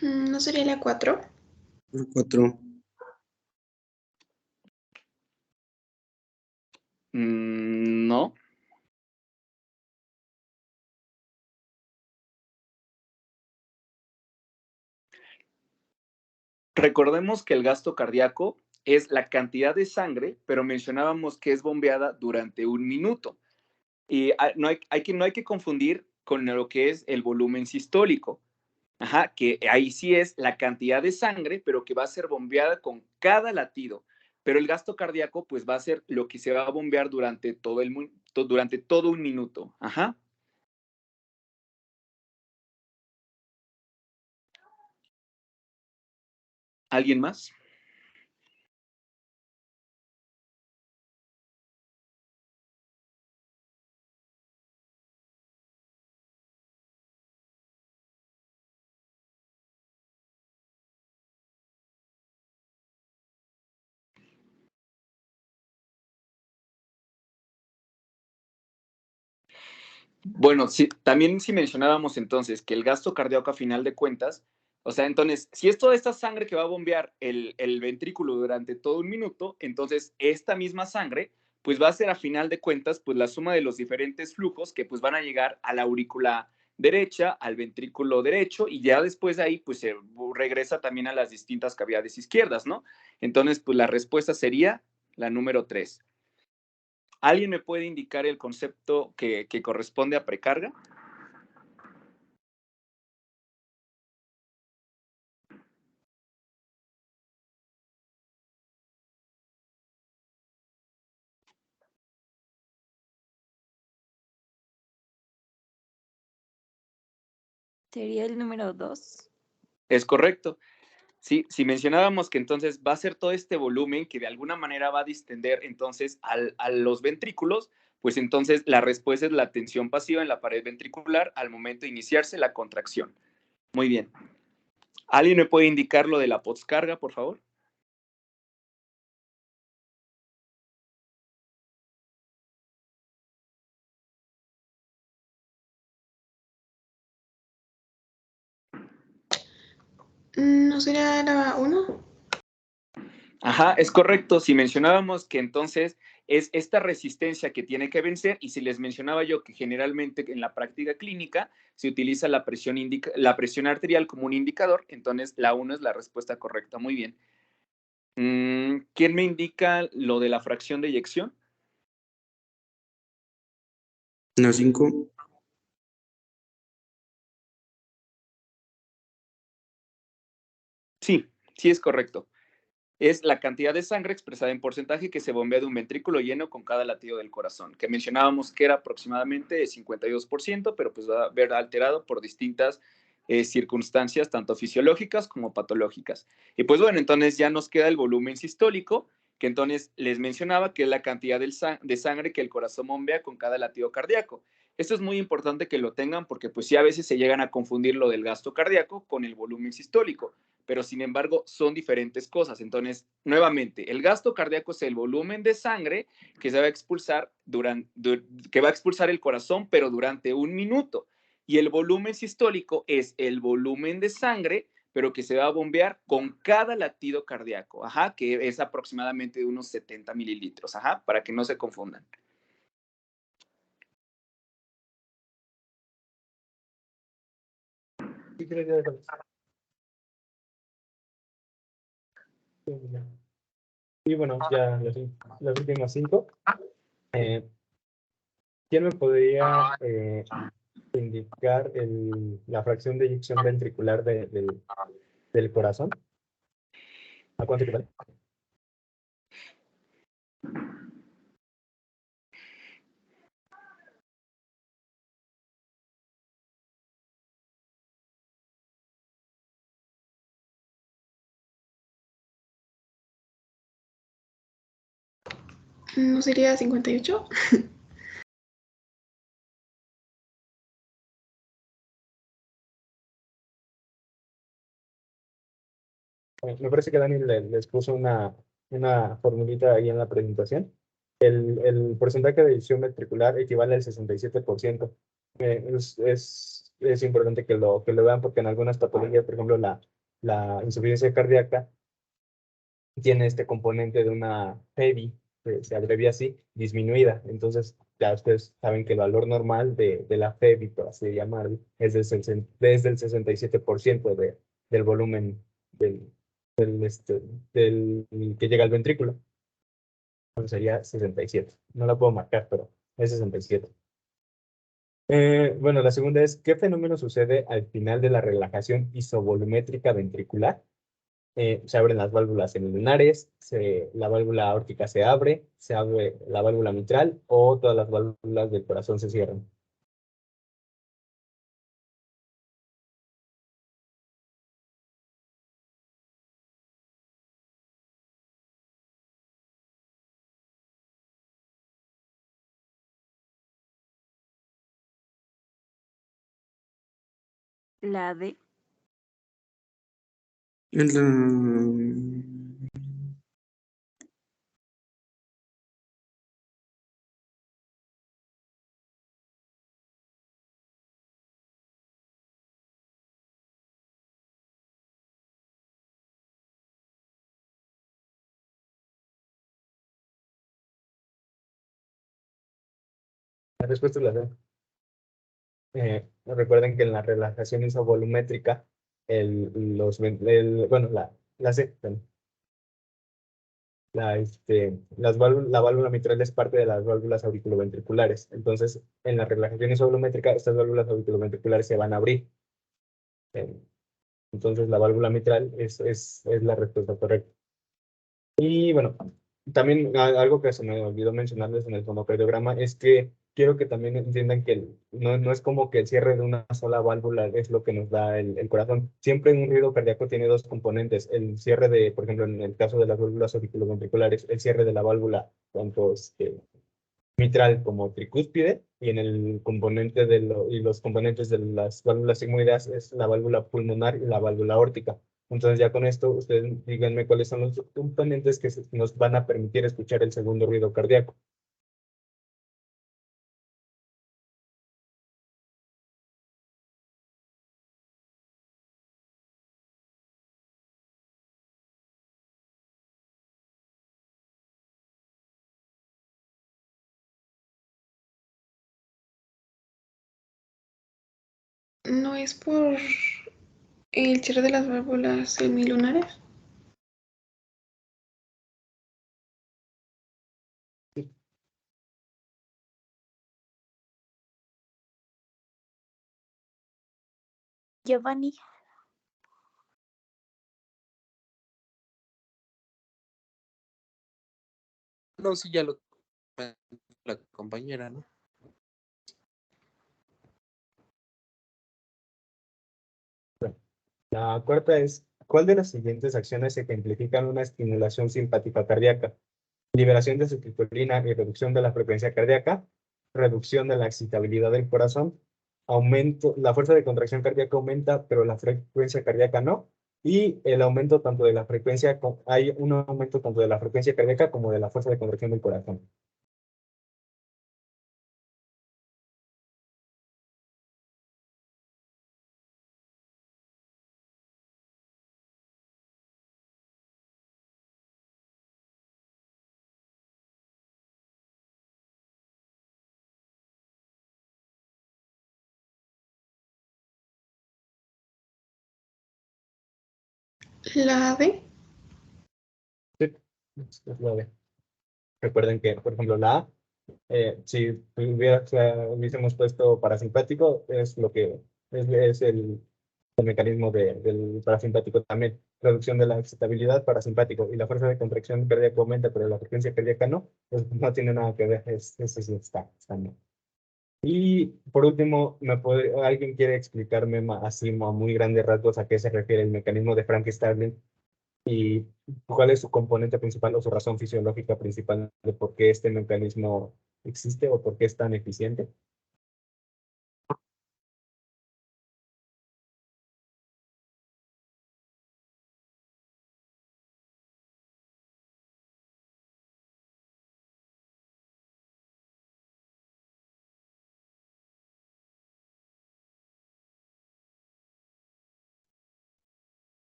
¿No sería la 4? La 4. No. Recordemos que el gasto cardíaco es la cantidad de sangre, pero mencionábamos que es bombeada durante 1 minuto. Y no hay que confundir con lo que es el volumen sistólico. Ajá, que ahí sí es la cantidad de sangre, pero que va a ser bombeada con cada latido. Pero el gasto cardíaco, pues va a ser lo que se va a bombear durante todo 1 minuto. Ajá. ¿Alguien más? Bueno, sí, también si mencionábamos entonces que el gasto cardíaco a final de cuentas, o sea, entonces, si es toda esta sangre que va a bombear el ventrículo durante todo 1 minuto, entonces esta misma sangre pues va a ser a final de cuentas pues la suma de los diferentes flujos que pues van a llegar a la aurícula derecha, al ventrículo derecho, y ya después de ahí pues se regresa también a las distintas cavidades izquierdas, ¿no? Entonces pues la respuesta sería la número 3. ¿Alguien me puede indicar el concepto que corresponde a precarga? Sería el número 2. Es correcto. Sí, si mencionábamos que entonces va a ser todo este volumen que de alguna manera va a distender entonces a los ventrículos, pues entonces la respuesta es la tensión pasiva en la pared ventricular al momento de iniciarse la contracción. Muy bien. ¿Alguien me puede indicar lo de la poscarga, por favor? ¿No sería la 1? Ajá, es correcto. Si mencionábamos que entonces es esta resistencia que tiene que vencer, y si les mencionaba yo que generalmente en la práctica clínica se utiliza la presión arterial como un indicador, entonces la 1 es la respuesta correcta. Muy bien. ¿Quién me indica lo de la fracción de eyección? La 5. Sí, sí es correcto. Es la cantidad de sangre expresada en porcentaje que se bombea de un ventrículo lleno con cada latido del corazón, que mencionábamos que era aproximadamente 52%, pero pues va a ver alterado por distintas circunstancias, tanto fisiológicas como patológicas. Y pues bueno, entonces ya nos queda el volumen sistólico, que entonces les mencionaba que es la cantidad de sangre que el corazón bombea con cada latido cardíaco. Esto es muy importante que lo tengan porque pues sí a veces se llegan a confundir lo del gasto cardíaco con el volumen sistólico, pero sin embargo son diferentes cosas. Entonces, nuevamente, el gasto cardíaco es el volumen de sangre que se va a expulsar que va a expulsar el corazón, pero durante un minuto. Y el volumen sistólico es el volumen de sangre, pero que se va a bombear con cada latido cardíaco, ajá, que es aproximadamente de unos 70 mililitros, ajá, para que no se confundan. Y bueno, ya las últimas 5. ¿Quién me podría indicar la fracción de eyección ventricular del corazón? ¿A cuánto equivale? ¿No sería 58? Me parece que Dani les puso una formulita ahí en la presentación. El porcentaje de eyección ventricular equivale al 67%. Es importante que lo vean porque en algunas patologías, por ejemplo, la insuficiencia cardíaca, tiene este componente de una FEBI, que se abrevia así, disminuida. Entonces, ya ustedes saben que el valor normal de la FEBI, por así llamarlo, es desde el 67% del volumen del que llega al ventrículo. Entonces sería 67. No la puedo marcar, pero es 67. Bueno, la segunda es, ¿qué fenómeno sucede al final de la relajación isovolumétrica ventricular? Se abren las válvulas lunares, la válvula aórtica se abre la válvula mitral o todas las válvulas del corazón se cierran. La D. Es la La respuesta es la D. Recuerden que en la relajación isovolumétrica, bueno, la C, perdón. La válvula mitral es parte de las válvulas auriculoventriculares. Entonces, en la relajación isovolumétrica, estas válvulas auriculoventriculares se van a abrir. Eh, Entonces, la válvula mitral es la respuesta correcta. Y bueno, también algo que se me olvidó mencionarles en el fonocardiograma es que quiero que también entiendan que no es como que el cierre de una sola válvula es lo que nos da el corazón. Siempre un ruido cardíaco tiene dos componentes. El cierre de, por ejemplo, en el caso de las válvulas auriculoventriculares, el cierre de la válvula, tanto mitral como tricúspide, y en el componente y los componentes de las válvulas sigmoideas es la válvula pulmonar y la válvula aórtica. Entonces ya con esto, ustedes díganme cuáles son los componentes que nos van a permitir escuchar el segundo ruido cardíaco. ¿No es por el cierre de las válvulas semilunares? Giovanni. No, sí, ya lo la compañera, ¿no? La cuarta es, ¿cuál de las siguientes acciones ejemplifican una estimulación simpática cardíaca? Liberación de acetilcolina y reducción de la frecuencia cardíaca, reducción de la excitabilidad del corazón, la fuerza de contracción cardíaca aumenta, pero la frecuencia cardíaca no, y el aumento tanto de la frecuencia, hay un aumento tanto de la frecuencia cardíaca como de la fuerza de contracción del corazón. La D. Sí, es la D. Recuerden que, por ejemplo, la A, si hubiésemos puesto parasimpático, es lo que es el mecanismo del parasimpático también. Reducción de la excitabilidad parasimpático y la fuerza de contracción cardíaca aumenta, pero la frecuencia cardíaca no, pues no tiene nada que ver, sí está mal. Y por último, ¿alguien quiere explicarme así a muy grandes rasgos a qué se refiere el mecanismo de Frank-Starling y cuál es su componente principal o su razón fisiológica principal de por qué este mecanismo existe o por qué es tan eficiente?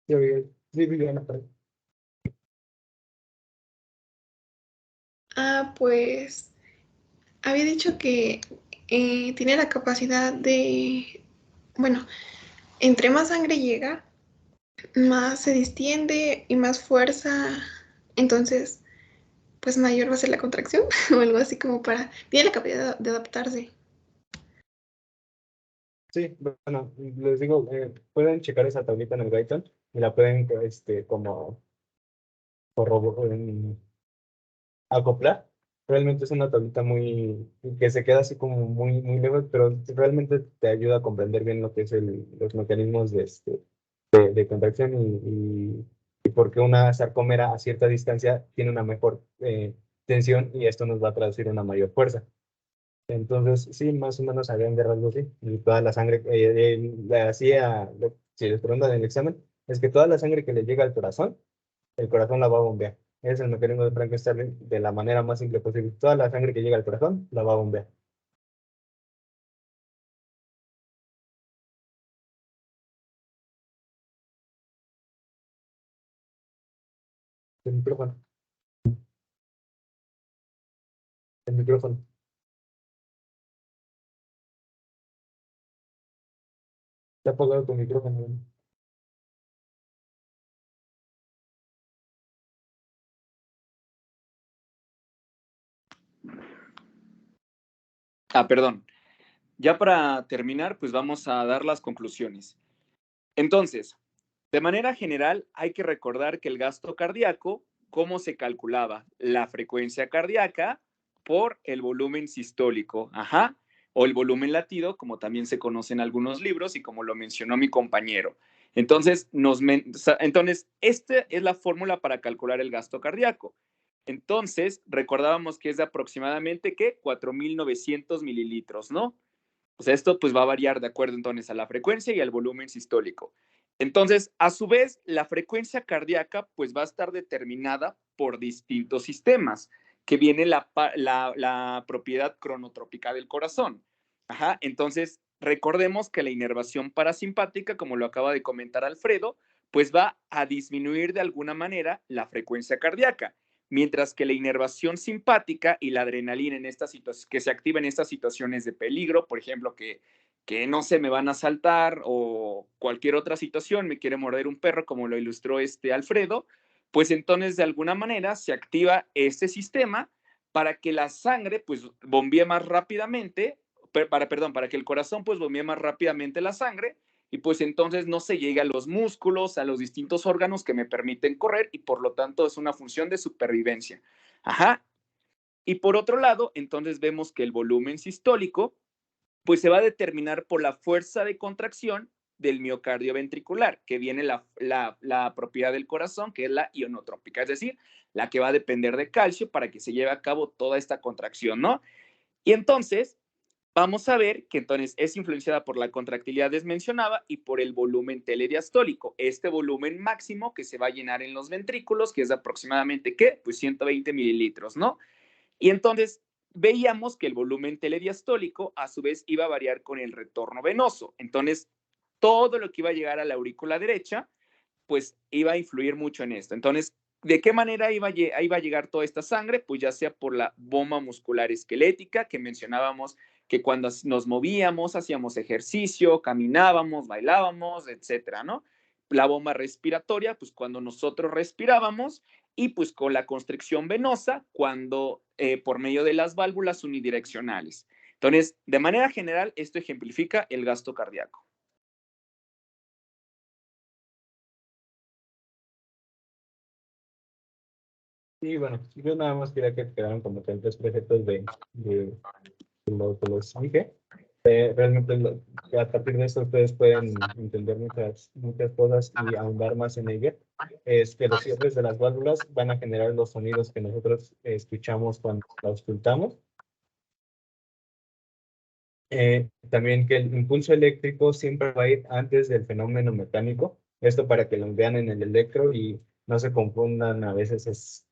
Sí, Viviana, perdón. Pues había dicho que tiene la capacidad de, bueno, entre más sangre llega, más se distiende y más fuerza, entonces, pues mayor va a ser la contracción o algo así como tiene la capacidad de adaptarse. Sí, bueno, les digo, pueden checar esa tablita en el Gaiton y la pueden como acoplar. Realmente es una tablita que se queda así como muy lejos, pero realmente te ayuda a comprender bien lo que es los mecanismos de contracción y por qué una sarcómera a cierta distancia tiene una mejor tensión y esto nos va a traducir una mayor fuerza. Entonces, sí, más o menos a grandes rasgos, sí. Y toda la sangre, si les preguntan en el examen, es que toda la sangre que le llega al corazón, el corazón la va a bombear. Es el mecanismo de Frankenstein de la manera más simple posible. Toda la sangre que llega al corazón la va a bombear. El micrófono. El micrófono. Está apagado tu micrófono. Perdón. Ya para terminar, pues vamos a dar las conclusiones. Entonces, de manera general, hay que recordar que el gasto cardíaco, ¿cómo se calculaba? La frecuencia cardíaca por el volumen sistólico, o el volumen latido, como también se conoce en algunos libros y como lo mencionó mi compañero. Entonces, esta es la fórmula para calcular el gasto cardíaco. Entonces, recordábamos que es de aproximadamente, ¿qué? 4.900 mililitros, ¿no? O sea, esto pues va a variar de acuerdo entonces a la frecuencia y al volumen sistólico. Entonces, a su vez, la frecuencia cardíaca pues va a estar determinada por distintos sistemas, que viene la propiedad cronotrópica del corazón. Entonces, recordemos que la inervación parasimpática, como lo acaba de comentar Alfredo, pues va a disminuir de alguna manera la frecuencia cardíaca, mientras que la inervación simpática y la adrenalina en estas que se activa en estas situaciones de peligro, por ejemplo, que no se me van a asaltar o cualquier otra situación, me quiere morder un perro, como lo ilustró Alfredo, pues entonces de alguna manera se activa este sistema para que la sangre pues bombee más rápidamente, para que el corazón pues bombee más rápidamente la sangre y pues entonces no se llega a los músculos, a los distintos órganos que me permiten correr y por lo tanto es una función de supervivencia. Y por otro lado, entonces vemos que el volumen sistólico pues se va a determinar por la fuerza de contracción del miocardio ventricular, que viene la propiedad del corazón, que es la ionotrópica, es decir, la que va a depender de calcio para que se lleve a cabo toda esta contracción, ¿no? Y entonces, vamos a ver que entonces es influenciada por la contractilidad desmencionada y por el volumen telediastólico, este volumen máximo que se va a llenar en los ventrículos, que es aproximadamente, ¿qué? Pues 120 mililitros, ¿no? Y entonces veíamos que el volumen telediastólico a su vez iba a variar con el retorno venoso. Entonces, todo lo que iba a llegar a la aurícula derecha, pues iba a influir mucho en esto. Entonces, ¿de qué manera iba a llegar toda esta sangre? Pues ya sea por la bomba muscular esquelética, que mencionábamos que cuando nos movíamos, hacíamos ejercicio, caminábamos, bailábamos, etcétera, ¿no? La bomba respiratoria, pues cuando nosotros respirábamos, y pues con la constricción venosa, cuando por medio de las válvulas unidireccionales. Entonces, de manera general, esto ejemplifica el gasto cardíaco. Sí, bueno, yo nada más quería que quedaran como que tres preceptos de lo que les dije. Realmente a partir de esto ustedes pueden entender muchas cosas y ahondar más en ellas. Es que los cierres de las válvulas van a generar los sonidos que nosotros escuchamos cuando la auscultamos. También que el impulso eléctrico siempre va a ir antes del fenómeno mecánico. Esto para que lo vean en el electro y no se confundan, a veces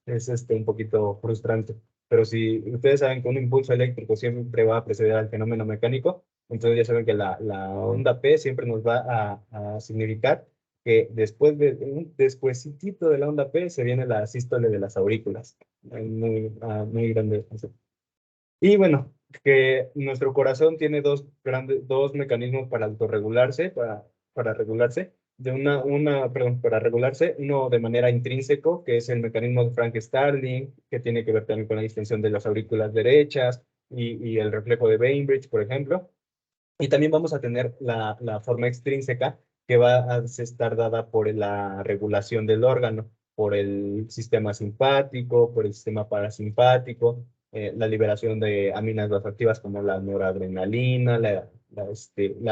es un poquito frustrante. Pero si ustedes saben que un impulso eléctrico siempre va a preceder al fenómeno mecánico, entonces ya saben que la onda P siempre nos va a significar que después de un despuesitito de la onda P se viene la sístole de las aurículas. Muy grande. Y bueno, que nuestro corazón tiene dos mecanismos para autorregularse, para regularse, para regularse, uno de manera intrínseco, que es el mecanismo de Frank-Starling, que tiene que ver también con la distensión de las aurículas derechas y el reflejo de Bainbridge, por ejemplo. Y también vamos a tener la forma extrínseca, que va a estar dada por la regulación del órgano, por el sistema simpático, por el sistema parasimpático, la liberación de aminas vasoactivas como la noradrenalina, la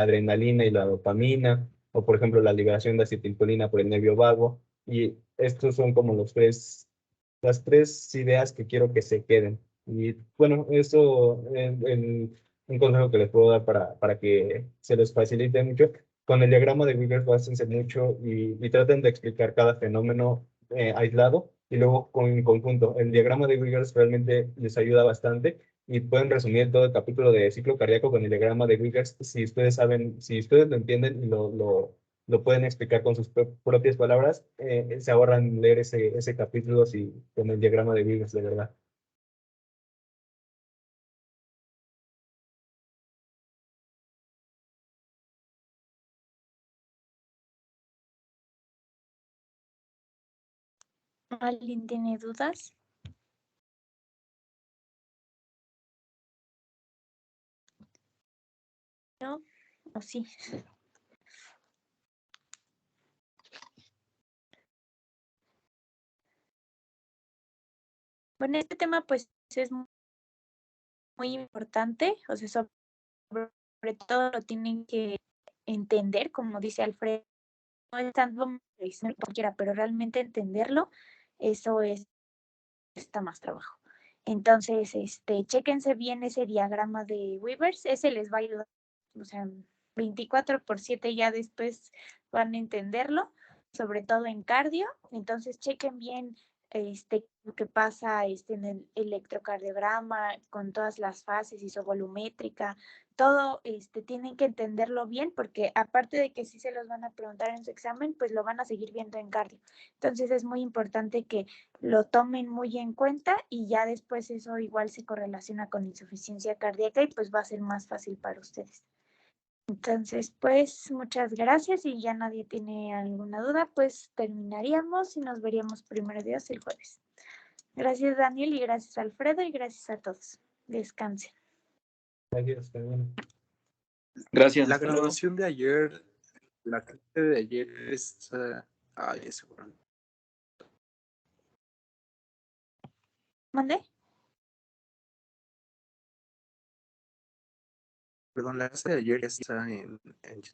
adrenalina y la dopamina, o por ejemplo la liberación de acetilcolina por el nervio vago. Y estos son como las tres ideas que quiero que se queden. Y bueno, eso un consejo que les puedo dar para que se les facilite mucho. Con el diagrama de Wiggers básense mucho y traten de explicar cada fenómeno aislado y luego en conjunto. El diagrama de Wiggers realmente les ayuda bastante y pueden resumir todo el capítulo de ciclo cardíaco con el diagrama de Wiggers si ustedes saben, si ustedes lo entienden y lo pueden explicar con sus propias palabras, se ahorran leer ese capítulo con el diagrama de Weavers, de verdad. ¿Alguien tiene dudas? ¿No? ¿O sí? Bueno, este tema pues es muy importante, o sea, sobre todo lo tienen que entender, como dice Alfredo, no es tanto cualquiera, pero realmente entenderlo, eso está más trabajo. Entonces, chéquense bien ese diagrama de Weavers, ese les va a ayudar, o sea, 24/7 ya después van a entenderlo, sobre todo en cardio. Entonces, chequen bien lo que pasa en el electrocardiograma con todas las fases isovolumétrica, todo tienen que entenderlo bien porque aparte de que sí se los van a preguntar en su examen, pues lo van a seguir viendo en cardio. Entonces es muy importante que lo tomen muy en cuenta y ya después eso igual se correlaciona con insuficiencia cardíaca y pues va a ser más fácil para ustedes. Entonces, pues muchas gracias y ya nadie tiene alguna duda, pues terminaríamos y nos veríamos primero Dios el jueves. Gracias Daniel y gracias Alfredo y gracias a todos. Descansen. Gracias, Gracias. La grabación de ayer, la clase de ayer está... Ay, ese bueno. ¿Mande? Perdón, la clase de ayer ya está en